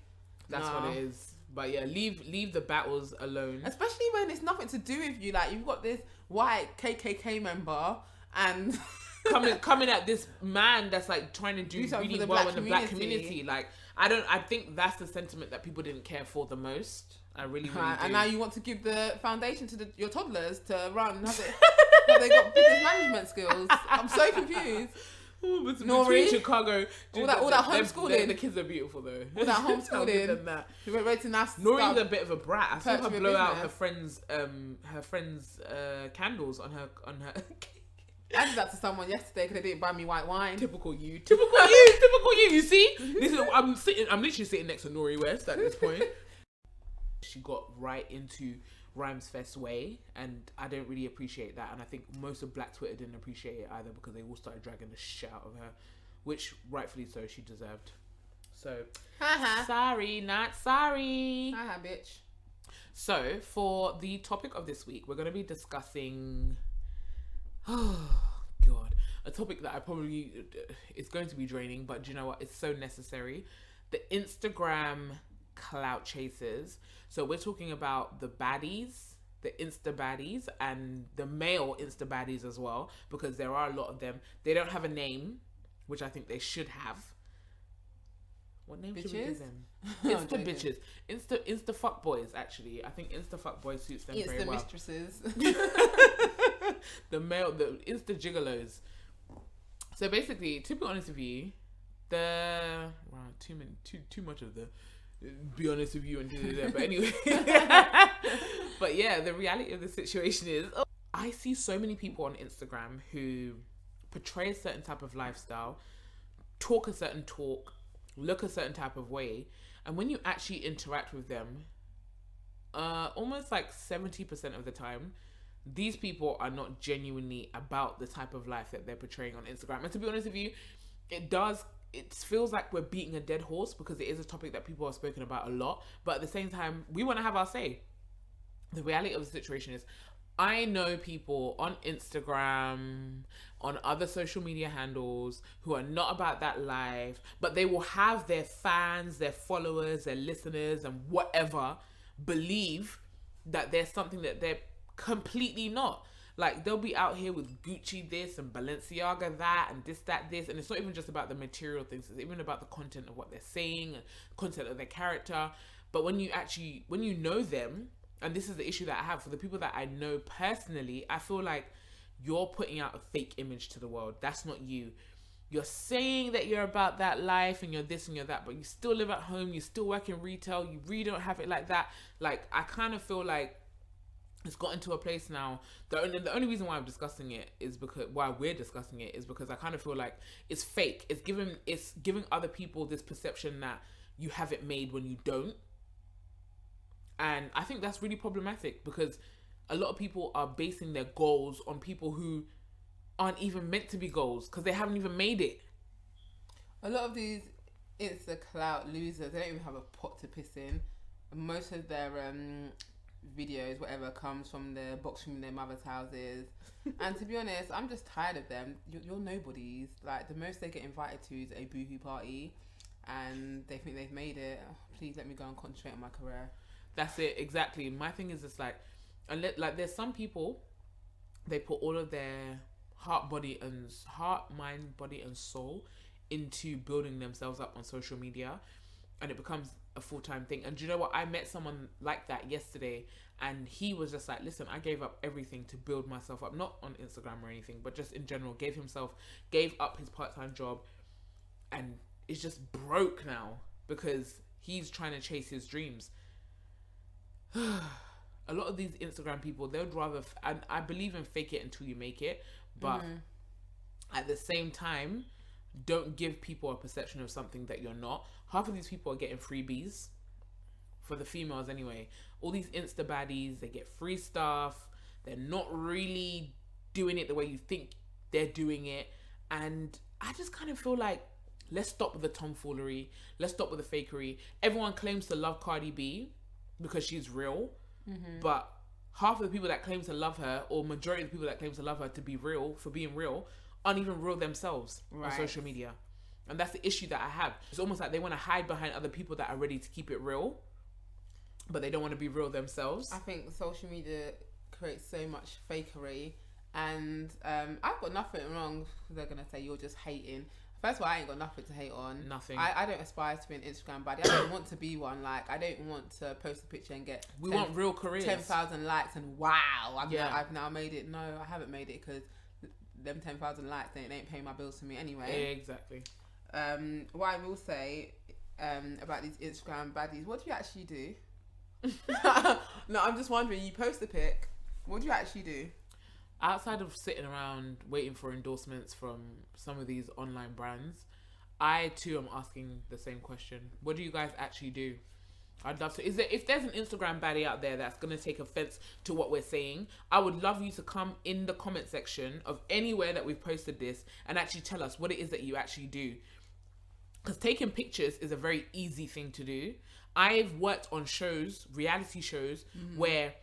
That's what it is. But yeah, leave the battles alone. Especially when it's nothing to do with you. Like, you've got this white KKK member and coming at this man that's like trying to do really well in the black community. Like, I think that's the sentiment that people didn't care for the most. I really do. And now you want to give the foundation to your toddlers to run. Have they got business management skills? I'm so confused. Ooh, between Chicago, all that homeschooling. The kids are beautiful though. All that homeschooling. Than that. We went ready to now. Nori's a bit of a brat. I saw her blow out her friend's candles on her. I did that to someone yesterday because they didn't buy me white wine. Typical you. Typical you. Typical you. You see, this is. I'm literally sitting next to Nori West at this point. She got right into RHYMEFEST way, and I don't really appreciate that. And I think most of Black Twitter didn't appreciate it either, because they all started dragging the shit out of her, which rightfully so she deserved. So sorry, not sorry. Bitch. So for the topic of this week, we're going to be discussing, oh god, a topic that I probably is going to be draining, but do you know what? It's so necessary. The Instagram clout chasers. So we're talking about the baddies, the Insta baddies, and the male Insta baddies as well, because there are a lot of them. They don't have a name, which I think they should have. What name should we give them? Insta bitches. Insta fuckboys, actually. I think Insta fuckboys suits them very well. Insta mistresses. The Insta gigolos. So basically, to be honest with you, too much of the be honest with you and but anyway. But yeah, the reality of the situation is, I see so many people on Instagram who portray a certain type of lifestyle, talk a certain talk, look a certain type of way, and when you actually interact with them, almost like 70% of the time, these people are not genuinely about the type of life that they're portraying on Instagram. And to be honest with you, it feels like we're beating a dead horse, because it is a topic that people have spoken about a lot, but at the same time, we want to have our say. The reality of the situation is, I know people on Instagram, on other social media handles, who are not about that life, but they will have their fans, their followers, their listeners, and whatever believe that there's something that they're completely not. Like, they'll be out here with Gucci this and Balenciaga that and this, and it's not even just about the material things, it's even about the content of what they're saying, content of their character. But when you know them, and this is the issue that I have for the people that I know personally, I feel like you're putting out a fake image to the world. That's not you. You're saying that you're about that life and you're this and you're that, but you still live at home, you still work in retail, you really don't have it like that. Like, I kind of feel like it's gotten to a place now. The only reason why we're discussing it is because I kind of feel like it's fake. It's giving other people this perception that you have it made when you don't. And I think that's really problematic, because a lot of people are basing their goals on people who aren't even meant to be goals, because they haven't even made it. A lot of these Insta clout losers, they don't even have a pot to piss in. Most of their videos, whatever, comes from the box room in their mother's houses. And to be honest, I'm just tired of them. You're nobodies. Like, the most they get invited to is a boohoo party, and they think they've made it. Oh, please let me go and concentrate on my career. That's it, exactly. My thing is just like there's some people, they put all of their heart, mind, body and soul into building themselves up on social media, and it becomes a full-time thing. And do you know what? I met someone like that yesterday, And he was just like, listen, I gave up everything to build myself up, not on Instagram or anything, but just in general, gave up his part-time job, and is just broke now because he's trying to chase his dreams. A lot of these Instagram people, they would rather, and I believe in fake it until you make it, but at the same time, don't give people a perception of something that you're not. Half of these people are getting freebies, for the females anyway. All these Insta baddies, they get free stuff. They're not really doing it the way you think they're doing it. And I just kind of feel like, let's stop with the tomfoolery. Let's stop with the fakery. Everyone claims to love Cardi B because she's real. But half of the people that claim to love her, or majority of the people that claim to love her to be real, for being real, aren't even real themselves on social media. And that's the issue that I have. It's almost like they want to hide behind other people that are ready to keep it real, but they don't want to be real themselves. I think social media creates so much fakery, and I've got nothing wrong. They're gonna say you're just hating. First of all, I ain't got nothing to hate on. Nothing. I don't aspire to be an Instagram baddie. I don't want to be one. Like, I don't want to post a picture and get we want real careers. 10,000 likes and wow, I've now made it. No, I haven't made it because them 10,000 likes, they ain't paying my bills for me anyway. Exactly. What I will say about these Instagram baddies, what do you actually do? No, I'm just wondering, you post a pic, what do you actually do? Outside of sitting around waiting for endorsements from some of these online brands, I too am asking the same question. What do you guys actually do? I'd love to. If there's an Instagram baddie out there that's going to take offense to what we're saying, I would love you to come in the comment section of anywhere that we've posted this and actually tell us what it is that you actually do. Because taking pictures is a very easy thing to do. I've worked on shows, reality shows, where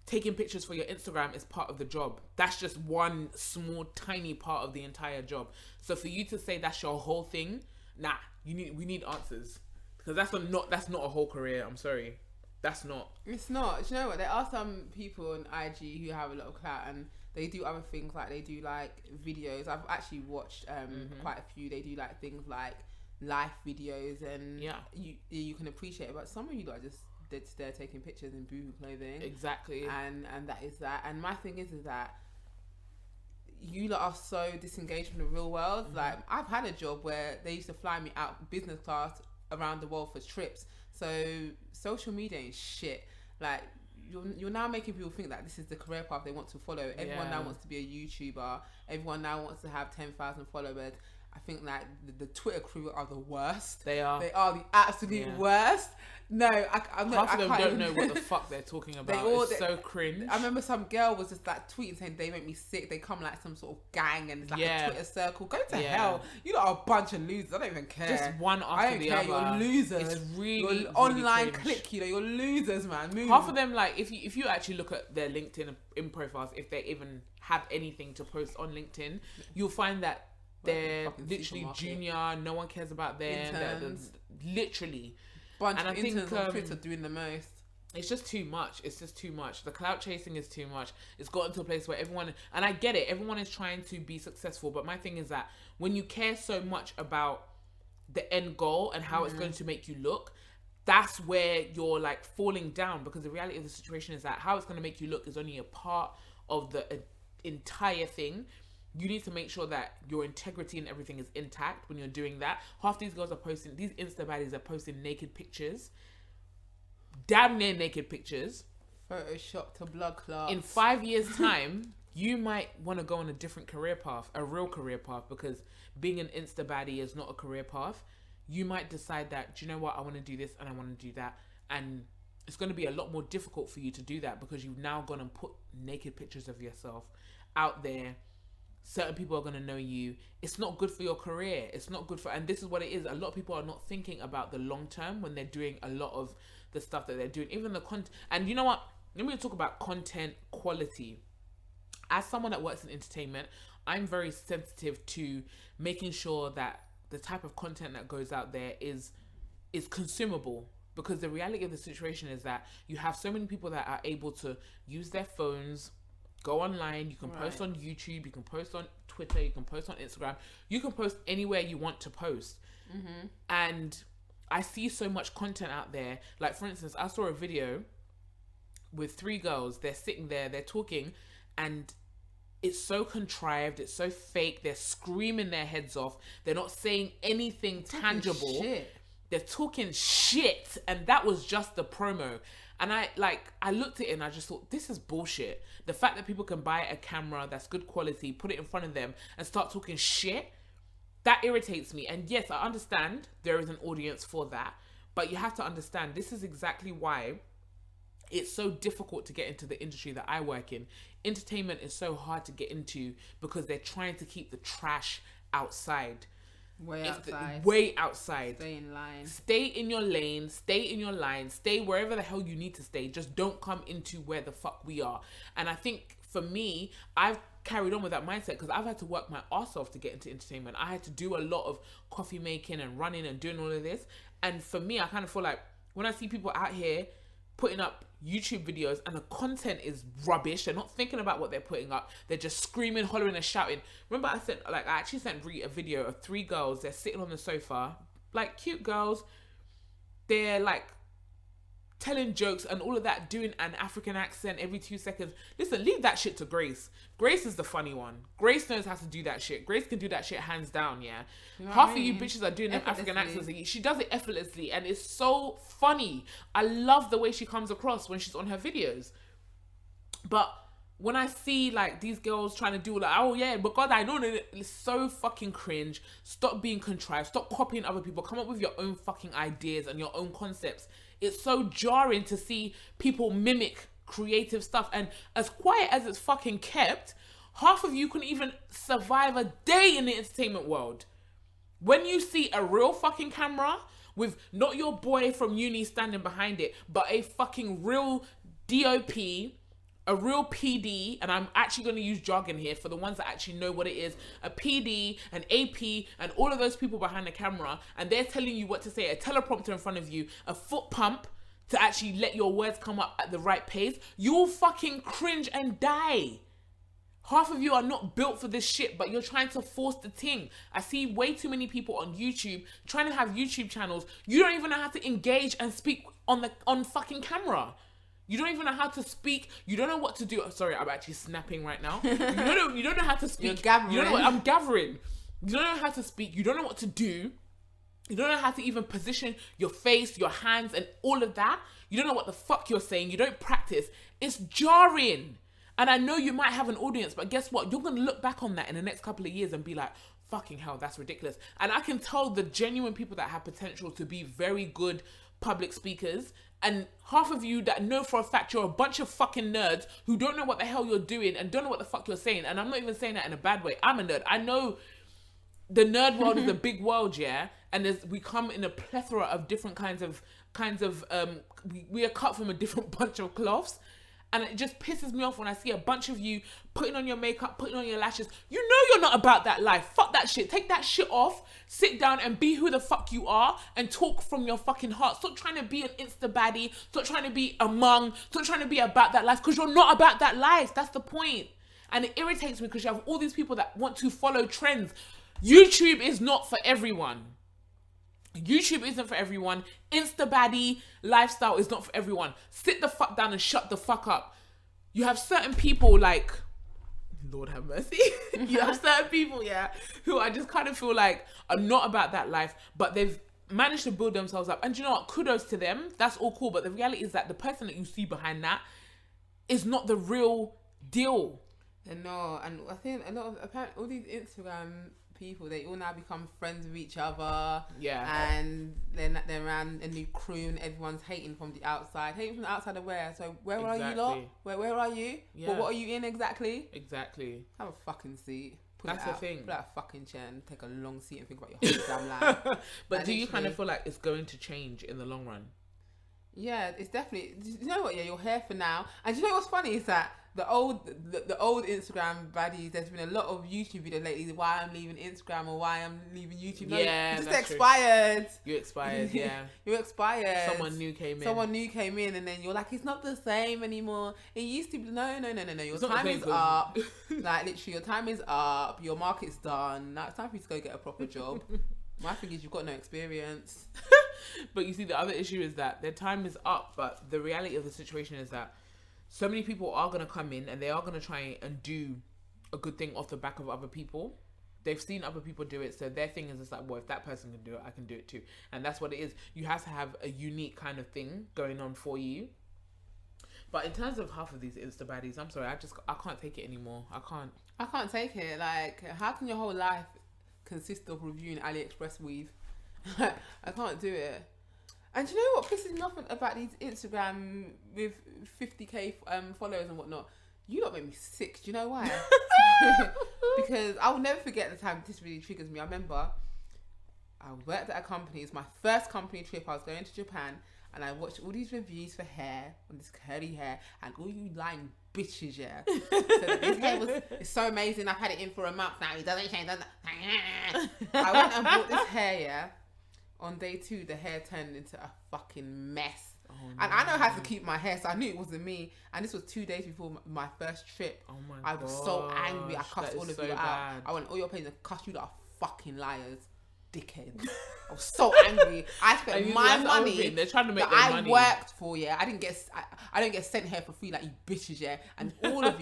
taking pictures for your Instagram is part of the job. That's just one small, tiny part of the entire job. So for you to say that's your whole thing, nah, we need answers. Because that's not a whole career. I'm sorry, that's not. It's not. Do you know what? There are some people on IG who have a lot of clout and they do other things, like they do like videos. I've actually watched quite a few. They do like things like life videos, and you can appreciate it. But some of you are just dead stare taking pictures in boohoo clothing. Exactly. And that is that. And my thing is that you lot are so disengaged from the real world. Like, I've had a job where they used to fly me out business class around the world for trips. So social media ain't shit. Like, you're now making people think that this is the career path they want to follow. Everyone now wants to be a YouTuber. Everyone now wants to have 10,000 followers. I think that the Twitter crew are the worst. They are the absolute worst. No, I'm not. Half of them don't know what the fuck they're talking about. It's so cringe. I remember some girl was just like tweeting saying they make me sick. They come like some sort of gang and it's like a Twitter circle. Go to hell. You lot are a bunch of losers. I don't even care. Just one after the other. You're losers. It's really, you're online cringe. click. You're losers, man. Move. Half of them, like, if you actually look at their LinkedIn in profiles, if they even have anything to post on LinkedIn, you'll find that they're literally junior. No one cares about them. They're literally bunch of interns on Twitter doing the most. It's just too much. It's just too much. The clout chasing is too much. It's gotten to a place where everyone, and I get it, everyone is trying to be successful, but my thing is that when you care so much about the end goal and how it's going to make you look, that's where you're like falling down, because the reality of the situation is that how it's going to make you look is only a part of the entire thing. You need to make sure that your integrity and everything is intact when you're doing that. Half these girls are posting, these Insta baddies are posting naked pictures, damn near naked pictures, Photoshop to blood clots. In 5 years' time, you might want to go on a different career path, a real career path, because being an Insta baddie is not a career path. You might decide that, do you know what, I want to do this and I want to do that, and it's going to be a lot more difficult for you to do that because you've now gone and put naked pictures of yourself out there. Certain people are going to know you. It's not good for your career. It's not good for, and this is what it is. A lot of people are not thinking about the long term when they're doing a lot of the stuff that they're doing, even the content. And you know what? Let me talk about content quality. As someone that works in entertainment, I'm very sensitive to making sure that the type of content that goes out there is consumable. Because the reality of the situation is that you have so many people that are able to use their phones, go online, you can post on YouTube, you can post on Twitter, you can post on Instagram, you can post anywhere you want to post. And I see so much content out there. Like, for instance, I saw a video with 3 girls. They're sitting there, they're talking, and it's so contrived, it's so fake. They're screaming their heads off. They're not saying anything tangible. Shit. They're talking shit, and that was just the promo. And I looked at it and I just thought, this is bullshit. The fact that people can buy a camera that's good quality, put it in front of them, and start talking shit, that irritates me. And yes, I understand there is an audience for that, but you have to understand, this is exactly why it's so difficult to get into the industry that I work in. Entertainment is so hard to get into because they're trying to keep the trash outside. Way outside. Stay in line. Stay in your lane. Stay in your line. Stay wherever the hell you need to stay. Just don't come into where the fuck we are. And I think for me, I've carried on with that mindset because I've had to work my ass off to get into entertainment. I had to do a lot of coffee making and running and doing all of this. And for me, I kind of feel like when I see people out here putting up YouTube videos and the content is rubbish, they're not thinking about what they're putting up, they're just screaming, hollering and shouting. Remember I actually sent Ree a video of 3 girls, they're sitting on the sofa, like cute girls, they're like telling jokes and all of that, doing an African accent every 2 seconds. Listen, leave that shit to Grace. Grace is the funny one. Grace knows how to do that shit. Grace can do that shit hands down, yeah? You know half of you bitches are doing them African accents. She does it effortlessly and it's so funny. I love the way she comes across when she's on her videos. But when I see like these girls trying to do like, oh yeah, but God, I know that it's so fucking cringe. Stop being contrived. Stop copying other people. Come up with your own fucking ideas and your own concepts. It's so jarring to see people mimic creative stuff. And as quiet as it's fucking kept, half of you couldn't even survive a day in the entertainment world. When you see a real fucking camera with not your boy from uni standing behind it, but a fucking real DOP, a real PD, and I'm actually going to use jargon here for the ones that actually know what it is, a PD, an AP, and all of those people behind the camera, and they're telling you what to say, a teleprompter in front of you, a foot pump to actually let your words come up at the right pace, you'll fucking cringe and die. Half of you are not built for this shit, but you're trying to force the thing. I see way too many people on YouTube trying to have YouTube channels. You don't even know how to engage and speak on fucking camera. You don't even know how to speak. You don't know what to do. Sorry, I'm actually snapping right now. You don't know how to speak. You're gathering. You don't know what I'm gathering. You don't know how to speak. You don't know what to do. You don't know how to even position your face, your hands, and all of that. You don't know what the fuck you're saying. You don't practice. It's jarring. And I know you might have an audience, but guess what? You're going to look back on that in the next couple of years and be like, fucking hell, that's ridiculous. And I can tell the genuine people that have potential to be very good public speakers, and half of you that know for a fact you're a bunch of fucking nerds who don't know what the hell you're doing and don't know what the fuck you're saying. And I'm not even saying that in a bad way. I'm a nerd. I know the nerd world is a big world, yeah? And we come in a plethora of different kinds of we are cut from a different bunch of cloths. And it just pisses me off when I see a bunch of you putting on your makeup, putting on your lashes. You know you're not about that life. Fuck that shit. Take that shit off. Sit down and be who the fuck you are and talk from your fucking heart. Stop trying to be an Insta baddie. Stop trying to be among. Stop trying to be about that life because you're not about that life. That's the point. And it irritates me because you have all these people that want to follow trends. YouTube is not for everyone. YouTube isn't for everyone. Insta baddie lifestyle is not for everyone. Sit the fuck down and shut the fuck up. You have certain people like, Lord have mercy. You have certain people, yeah, who I just kind of feel like are not about that life, but they've managed to build themselves up. And you know what? Kudos to them. That's all cool. But the reality is that the person that you see behind that is not the real deal. No, and I think a lot of apparently all these Instagram people, they all now become friends with each other. Yeah. And they're around a new crew and everyone's hating from the outside. Hating from the outside of where? So where are you lot? Where are you? Yeah. But what are you in exactly? Exactly. Have a fucking seat. That's the thing. Pull out a fucking chair and take a long seat and think about your whole damn life. But do you kind of feel like it's going to change in the long run? Yeah, it's definitely. You know what? Yeah, you're here for now. And you know what's funny is that the old Instagram baddies, there's been a lot of YouTube videos lately. Why I'm leaving Instagram or why I'm leaving YouTube. No, yeah, just that's expired. True. You expired. Yeah. You expired. Someone new came in, and then you're like, it's not the same anymore. It used to be. No. Your It's time is up. Like literally, your time is up. Your market's done. Now it's time for you to go get a proper job. My thing is, you've got no experience. But you see, the other issue is that their time is up. But the reality of the situation is that so many people are going to come in and they are going to try and do a good thing off the back of other people. They've seen other people do it, so their thing is just like, well, if that person can do it, I can do it too. And that's what it is. You have to have a unique kind of thing going on for you. But in terms of half of these Insta baddies, I'm sorry, I can't take it anymore. I can't take it. Like, how can your whole life consist of reviewing AliExpress weave? I can't do it. And do you know what pisses me off about these Instagram with 50k followers and whatnot? You lot make me sick. Do you know why? Because I will never forget the time this really triggers me. I remember I worked at a company. It's my first company trip. I was going to Japan. And I watched all these reviews for hair, on this curly hair, and all you lying bitches, yeah. So this hair it's so amazing. I've had it in for a month now. It doesn't change. I went and bought this hair, yeah. On day 2, the hair turned into a fucking mess. Oh, and I know how to keep my hair, so I knew it wasn't me. And this was 2 days before my first trip. Oh my God. I was so angry. I cussed all of you out. I went, all your pains and cussed you lot fucking liars. Dickheads. I was so angry. I spent my money. They're trying to make that their money. worked for, yeah. I don't get sent here for free like you bitches, yeah. And all of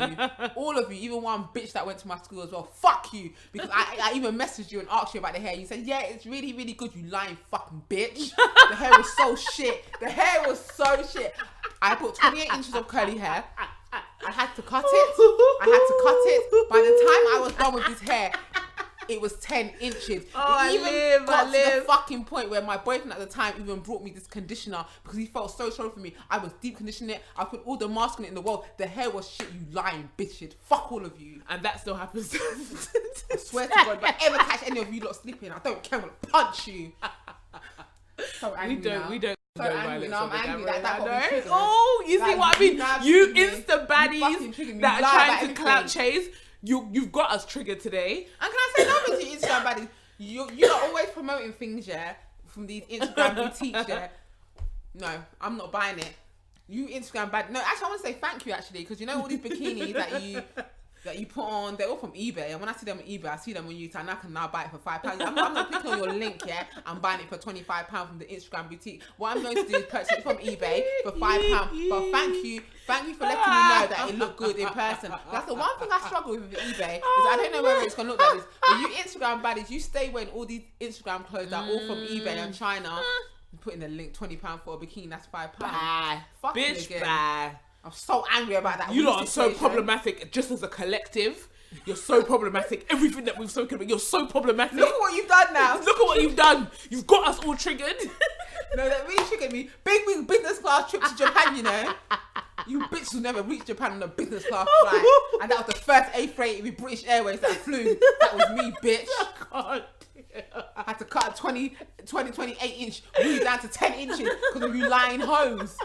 you, even one bitch that went to my school as well, fuck you. Because I even messaged you and asked you about the hair. You said, yeah, it's really, really good, you lying fucking bitch. The hair was so shit. I put 28 inches of curly hair. I had to cut it. By the time I was done with this hair, it was 10 inches. It got to the fucking point where my boyfriend at the time even brought me this conditioner because he felt so sorry for me. I was deep conditioning it. I put all the mask on it in the world. The hair was shit, you lying bitches. Fuck all of you. And that still happens. I swear to God, if I ever catch any of you lot sleeping, I don't care, I'm gonna punch you. So angry we don't. So angry. No, I'm angry. That got me triggered. Oh, you see what I mean? You Insta baddies that are trying to clout chase. You've got us triggered today. And can I say another thing to you Instagram baddies? You're always promoting things, yeah, from these Instagram boutiques, yeah. No, I'm not buying it. You Instagram bad. No, actually, I want to say thank you, actually, because you know all these bikinis that you put on, they're all from eBay. And when I see them on eBay, I see them on YouTube, and I can now buy it for £5. I'm not clicking on your link, yeah. I'm buying it for £25 from the Instagram boutique. What I'm going to do is purchase it from eBay for £5. But thank you for letting me know that it looked good in person. That's the one thing I struggle with eBay is I don't know whether it's gonna look like this. But you Instagram baddies, you stay wearing all these Instagram clothes that are all from eBay and China. Putting the link £20 for a bikini, that's £5. Bye. Fuck bitch, bye. I'm so angry about that. You lot are so problematic just as a collective. You're so problematic. Everything that we've spoken about, you're so problematic. Look at what you've done now. Look at what you've done. You've got us all triggered. No, that really triggered me. Big business class trip to Japan, you know. You bitches will never reach Japan on a business class flight. And that was the first A380 with British Airways that flew. That was me, bitch. God. I had to cut a 28 inch weave down to 10 inches because of you lying hoes.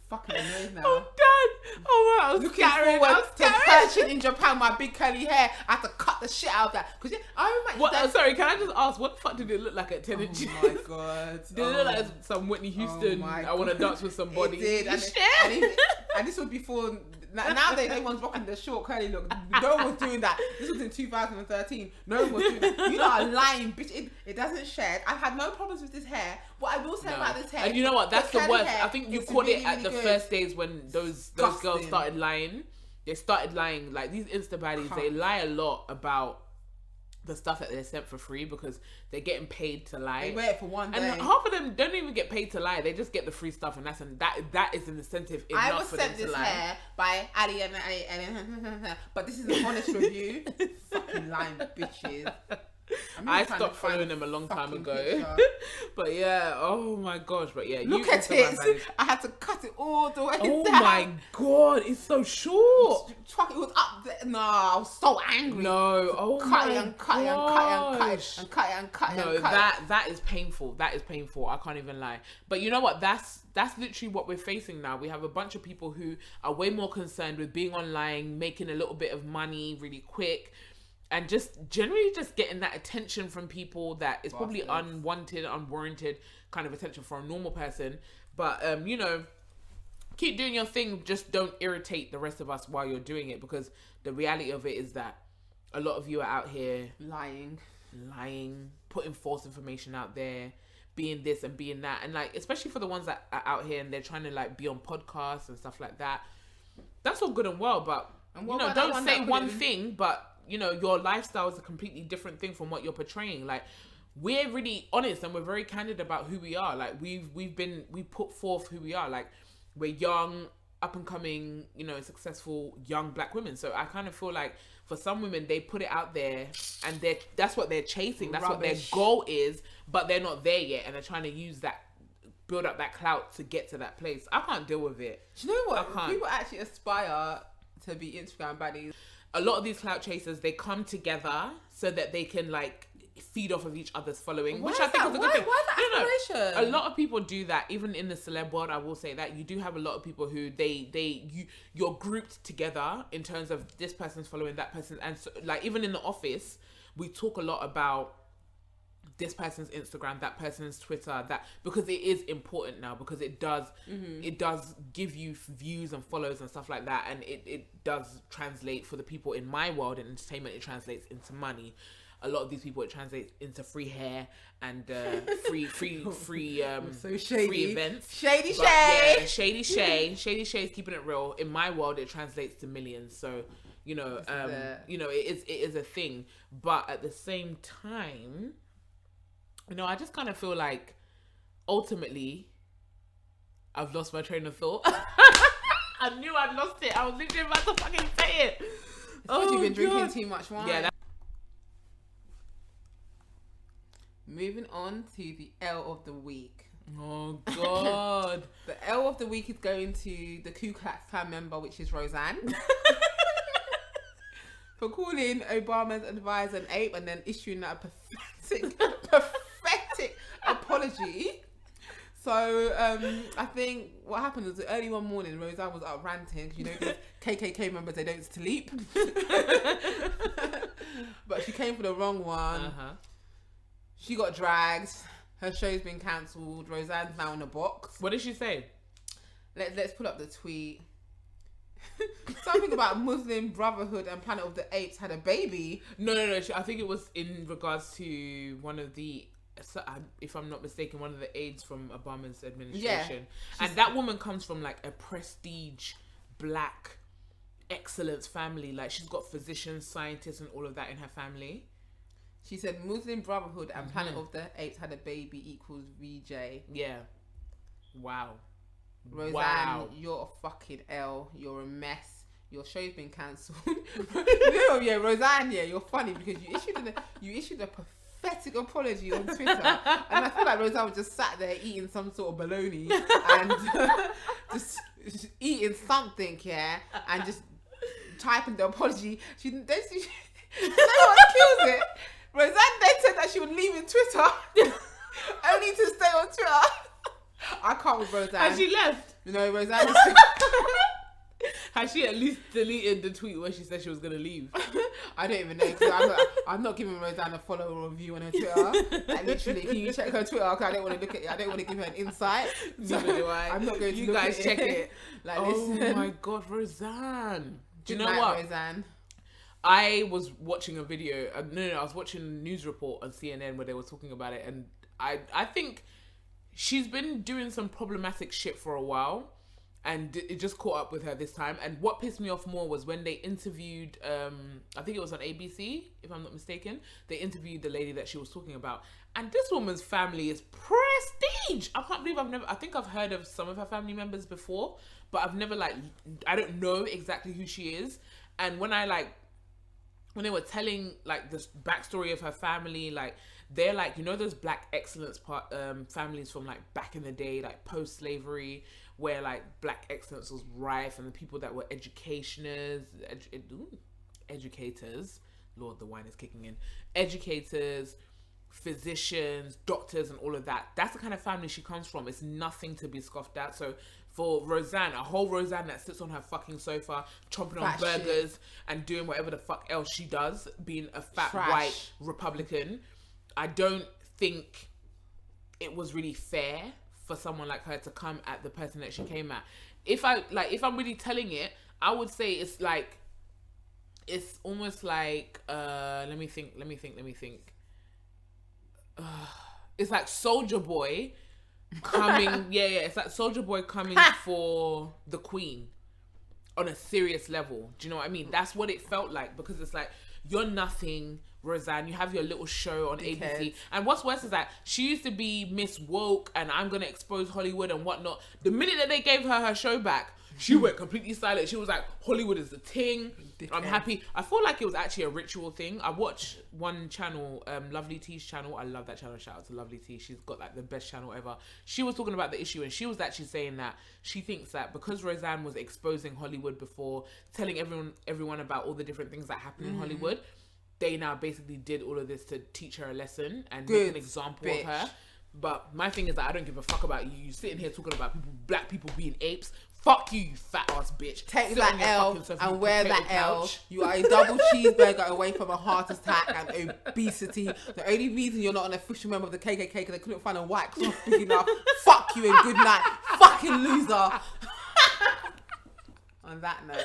Fucking annoyed now. I'm done. Oh, wow. I was looking forward to purchasing in Japan my big curly hair. I had to cut the shit out of that. Because I remember. Sorry, can I just ask, what the fuck did it look like at 10 inches? Oh my God. Did it look like some Whitney Houston, I want to dance with somebody? It did. And this was before. Nowadays, everyone's rocking the short curly look. No one was doing that. This was in 2013. No one was doing that. You lot are lying, bitch. It doesn't shed. I've had no problems with this hair. What I will say about this hair. And you know what? That's the worst. I think you caught it at the first days when those girls started lying. They started lying. Like these Insta baddies, they lie a lot about the stuff that they're sent for free because they're getting paid to lie. They wear it for one day. And half of them don't even get paid to lie. They just get the free stuff, and that is an incentive enough for them to lie. I was sent this hair by Ali and but this is an honest review. Fucking lying bitches. I stopped following them a long time ago. But yeah, oh my gosh. But yeah, look at it. I had to cut it all the way down. Oh my God, it's so short. It was up there. No, I was so angry. No, oh my God. Cut it. No, that is painful. That is painful. I can't even lie. But you know what? That's literally what we're facing now. We have a bunch of people who are way more concerned with being online, making a little bit of money really quick, and just generally just getting that attention from people that is probably unwanted, unwarranted kind of attention for a normal person. But, you know, keep doing your thing. Just don't irritate the rest of us while you're doing it, because the reality of it is that a lot of you are out here lying, putting false information out there, being this and being that, and like especially for the ones that are out here and they're trying to like be on podcasts and stuff like that. That's all good and well, but don't say one thing, but your lifestyle is a completely different thing from what you're portraying. Like, we're really honest and we're very candid about who we are. Like, we put forth who we are. Like, we're young, up and coming, successful young black women. So I kind of feel like for some women, they put it out there and that's what they're chasing. That's what their goal is, but they're not there yet. And they're trying to use that, build up that clout to get to that place. I can't deal with it. Do you know what? People actually aspire to be Instagram baddies. A lot of these clout chasers, they come together so that they can like feed off of each other's following, which I think is a good thing. Why is that aspiration? A lot of people do that. Even in the celeb world, I will say that you do have a lot of people who you're grouped together in terms of this person's following that person, and so, like even in the office, we talk a lot about this person's Instagram, that person's Twitter, that because it is important now, because it does give you views and follows and stuff like that, and it does translate for the people in my world in entertainment. It translates into money. A lot of these people, it translates into free hair and free so shady. free events. Shady Shady is keeping it real. In my world, it translates to millions. So it is a thing. But at the same time, I just kind of feel like ultimately I've lost my train of thought. I knew I'd lost it. I was literally about to fucking say it. You've been drinking too much wine. Yeah. Moving on to the L of the week. Oh God. The L of the week is going to the Ku Klux Klan member, which is Roseanne. For calling Obama's advisor an ape and then issuing a pathetic apology. So I think what happened was early one morning, Roseanne was out ranting because these KKK members, they don't sleep. But she came for the wrong one. Uh-huh. She got dragged. Her show's been cancelled. Roseanne's now in a box. What did she say? Let's pull up the tweet. Something about Muslim Brotherhood and Planet of the Apes had a baby. No. I think it was in regards to one of the, if I'm not mistaken, one of the aides from Obama's administration. Yeah, and that woman comes from like a prestige black excellence family. Like, she's got physicians, scientists, and all of that in her family. She said Muslim Brotherhood and Planet of the Apes had a baby equals VJ. Yeah. Wow. Roseanne, you're a fucking L. You're a mess. Your show's been cancelled. Roseanne, you're funny because you issued a pathetic apology on Twitter, and I feel like Roseanne was just sat there eating some sort of bologna and just eating something, and just typing the apology. She didn't. You know what kills it? Roseanne then said that she would leave in Twitter, only to stay on Twitter. I can't with Roseanne. Has she left? Roseanne is... Has she at least deleted the tweet where she said she was going to leave? I don't even know, because I'm not giving Roseanne a follow or review on her Twitter. Like, literally, can you check her Twitter? Because I don't want to look at it. I don't want to give her an insight. Neither do I. I'm not going to you look guys at check it. it. Like, oh listen. My God, Roseanne. Do you know Good night, what? Roseanne. I was watching a video. I was watching a news report on CNN where they were talking about it, and I think she's been doing some problematic shit for a while, and it just caught up with her this time. And what pissed me off more was when they interviewed, I think it was on ABC, if I'm not mistaken. They interviewed the lady that she was talking about, and this woman's family is prestige. I can't believe I think I've heard of some of her family members before, but I've never I don't know exactly who she is. And when when they were telling this backstory of her family, they're those black excellence families from back in the day, post-slavery, where black excellence was rife, and the people that were educators, Lord, the wine is kicking in, educators, physicians, doctors, and all of that. That's the kind of family she comes from. It's nothing to be scoffed at. So for Roseanne, a whole Roseanne that sits on her fucking sofa, chomping on burgers and doing whatever the fuck else she does, being a fat white Republican, I don't think it was really fair for someone like her to come at the person that she came at. If I'm really telling it, I would say it's almost let me think. It's like Soldier Boy coming. It's like Soldier Boy coming for the Queen on a serious level. Do you know what I mean? That's what it felt like, because it's like, you're nothing, Roseanne. You have your little show on ABC. And what's worse is that she used to be Miss Woke and I'm going to expose Hollywood and whatnot. The minute that they gave her show back, she went completely silent. She was like, Hollywood is the thing. I'm happy. I feel like it was actually a ritual thing. I watched one channel, Lovely T's channel. I love that channel. Shout out to Lovely T. She's got like the best channel ever. She was talking about the issue, and she was actually saying that she thinks that because Roseanne was exposing Hollywood before, telling everyone about all the different things that happen in Hollywood, they now basically did all of this to teach her a lesson and make an example of her. But my thing is that I don't give a fuck about you. You sitting here talking about black people being apes. Fuck you, you fat ass bitch. Take that L and wear that L. You are a double cheeseburger away from a heart attack and obesity. The only reason you're not an official member of the KKK because they couldn't find a white cloth big enough. Fuck you and good night. Fucking loser. On that note,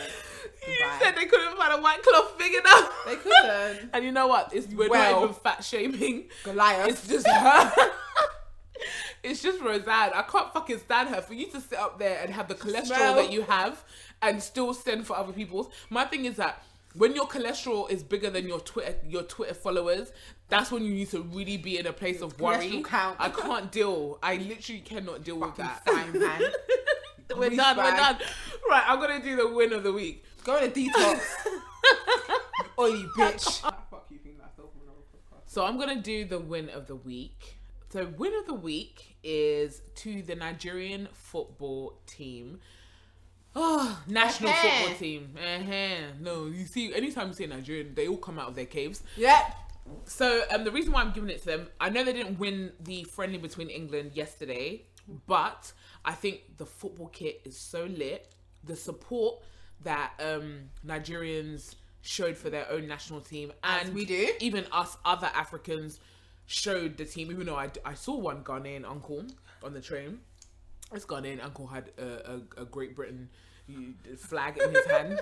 you said they couldn't find a white cloth big enough. They couldn't. And you know what? We're not even fat shaming. Goliath. It's just her. It's just Roseanne. I can't fucking stand her. For you to sit up there and have the cholesterol that you have and still send for other people's. My thing is that when your cholesterol is bigger than your Twitter followers, that's when you need to really be in a place of worry. Count. I can't deal. I literally cannot deal with that. Fine, man. We're done. Right, I'm going to do the win of the week. Go in a detox. Oily bitch. So I'm going to do the win of the week. So win of the week is to the Nigerian football team. Oh, national football team. No, you see, anytime you say Nigerian, they all come out of their caves. Yep. So the reason why I'm giving it to them, I know they didn't win the friendly between England yesterday, but I think the football kit is so lit. The support that Nigerians showed for their own national team, and as we do, even us other Africans showed the team. Even though I saw one Ghanaian uncle on the train. This Ghanaian uncle had a Great Britain flag in his hand.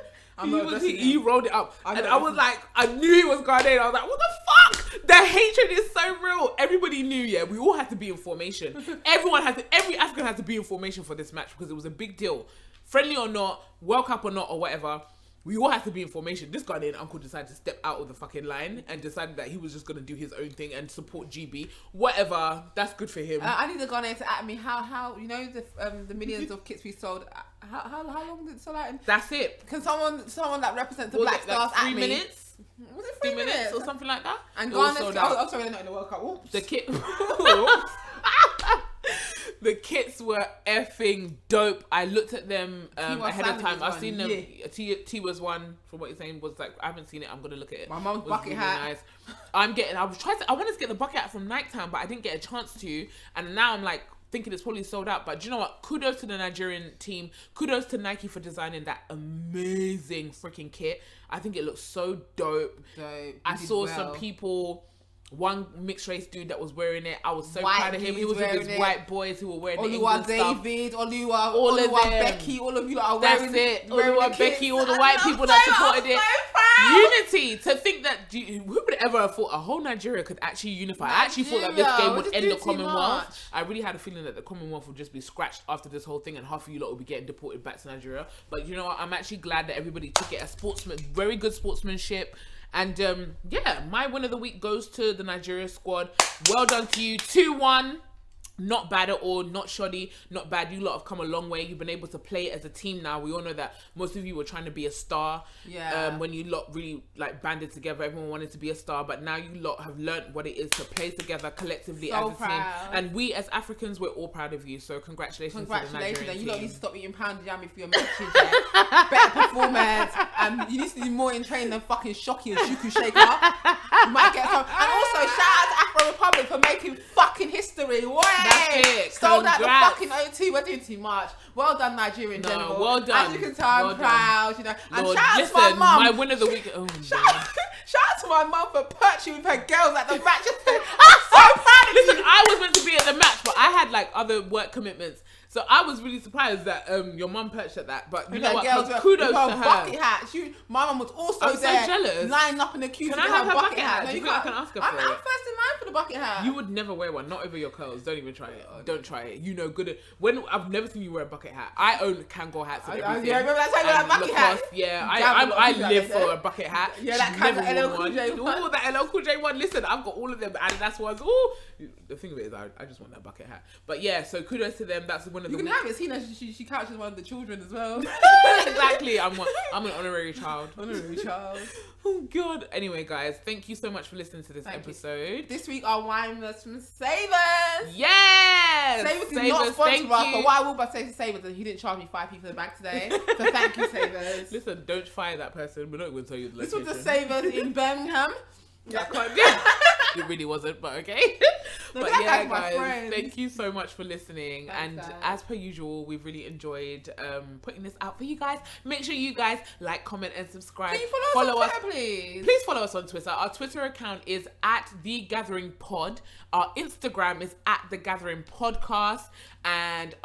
He rolled it up, and I was like, I knew he was Ghanaian. I was like, what the fuck? The hatred is so real. Everybody knew. Yeah, we all had to be in formation. Every African had to be in formation for this match because it was a big deal. Friendly or not, World Cup or not, or whatever. We all had to be in formation. This Ghanaian uncle decided to step out of the fucking line and decided that he was just going to do his own thing and support GB. Whatever. That's good for him. I need the Ghanaian to at me. How you know the millions of kits we sold? How long did it sell out in? That's it. Can someone that represents the Black Stars like 3 at me? minutes? Was it 3 minutes or something like that? And Ghana sold out. Oh, sorry, they're not in the World Cup. Oops. The kit. The kits were effing dope. I looked at them ahead of time. I've seen them. Yeah. T was one, from what you're saying, was like, I haven't seen it. I'm going to look at it. My mum's bucket hat. Nice. I wanted to get the bucket hat from Nighttime, but I didn't get a chance to. And now I'm like thinking it's probably sold out. But do you know what? Kudos to the Nigerian team. Kudos to Nike for designing that amazing freaking kit. I think it looks so dope. I saw some people... One mixed race dude that was wearing it. I was so proud of him. He was with his white boys who were wearing the England stuff. David, Oluwa Becky, all of you are wearing it. That's it. Oluwa Becky, all the white people that supported it. Unity. To think that who would ever have thought a whole Nigeria could actually unify? I actually thought that this game would end the Commonwealth. I really had a feeling that the Commonwealth would just be scratched after this whole thing, and half of you lot will be getting deported back to Nigeria. But you know what? I'm actually glad that everybody took it as very good sportsmanship. And my win of the week goes to the Nigeria squad. Well done to you. 2-1. Not bad at all, not shoddy, not bad. You lot have come a long way. You've been able to play as a team now. We all know that most of you were trying to be a star. Yeah. When you lot really like banded together, everyone wanted to be a star. But now you lot have learnt what it is to play together collectively as a team. And we as Africans, we're all proud of you. So congratulations to the Nigerian team. And you lot need to stop eating pounded yummy for your matches. Yeah. Better performance. You need to do more in training than fucking Shocky and Shuku Shaker. You might get some. And also shout out to Afro Republic for making fucking history. That's it. Sold out the fucking O2. We're doing too much. Well done, Nigeria in general. Well done. As you can tell, I'm proud. You know. And Lord, shout out to my mum. My win of the week. Oh, shout out to my mum for perching with her girls at the match. I'm so proud of you. Listen, I was meant to be at the match, but I had like other work commitments. So I was really surprised that your mum perched at that. But you know what? Kudos to her. Bucket hat. My mum was also I'm there. so jealous. Lining up in the queue Can to I get have her her bucket bucket hat. hat? No, Do you you think I can't. can ask her I'm for it? first in line for the bucket hat. You would never wear one, not over your curls. Don't even try it. Don't try it. You know, good. When I've never seen you wear a bucket hat. I own Kangol hats and everything. Yeah, remember that time with that bucket hat? Yeah, Damn, I live for a bucket hat. Yeah, that She's kind of never LL worn Cool J one. Ooh, that LL Cool J one. Listen, I've got all of them, and that's ones. Ooh, the thing of it is, I just want that bucket hat. But yeah, so kudos to them. That's one of the. You can have it. See, she couches one of the children as well. Exactly. I'm an honorary child. Honorary child. Oh God. Anyway, guys, thank you so much for listening to this episode. This week our wine was from Savers. Yes. Savers is not sponsored thank us, you. but what I will say to Savers is he didn't charge me 5p for the bag today. So thank you, Savers. Listen, don't fire that person. We're not going to tell you the This location. was the Savers in Birmingham. Yeah, it really wasn't, but okay. No, but that yeah, guy's my guys, friend. thank you so much for listening. Thanks, and guys. as per usual, we've really enjoyed putting this out for you guys. Make sure you guys like, comment, and subscribe. Can you follow us on Twitter, please? Please follow us on Twitter. Our Twitter account is @TheGatheringPod. Our Instagram is @TheGatheringPodcast. And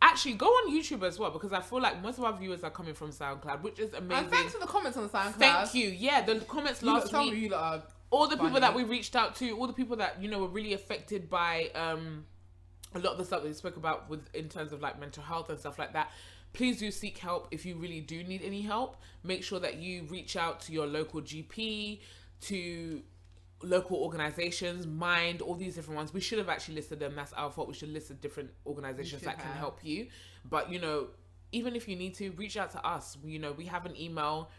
actually go on YouTube as well, because I feel like most of our viewers are coming from SoundCloud, which is amazing. And thanks for the comments on the SoundCloud. Thank you. Yeah, the comments last week. You lot are all the people funny. that we reached out to, all the people that, you know, were really affected by a lot of the stuff that we spoke about in terms of like mental health and stuff like that. Please do seek help if you really do need any help. Make sure that you reach out to your local GP, to local organizations, Mind, all these different ones. We should have actually listed them. That's our fault. We should list the different organizations that can help you. But, you know, even if you need to, reach out to us. You know, we have an email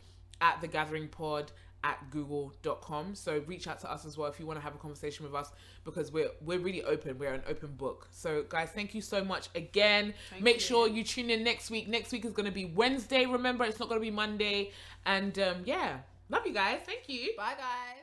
@thegatheringpod@google.com. So reach out to us as well if you want to have a conversation with us, because we're really open. We're an open book. So guys, thank you so much again. Make sure you tune in next week. Next week is going to be Wednesday. Remember, it's not going to be Monday. And yeah, love you guys. Thank you. Bye, guys.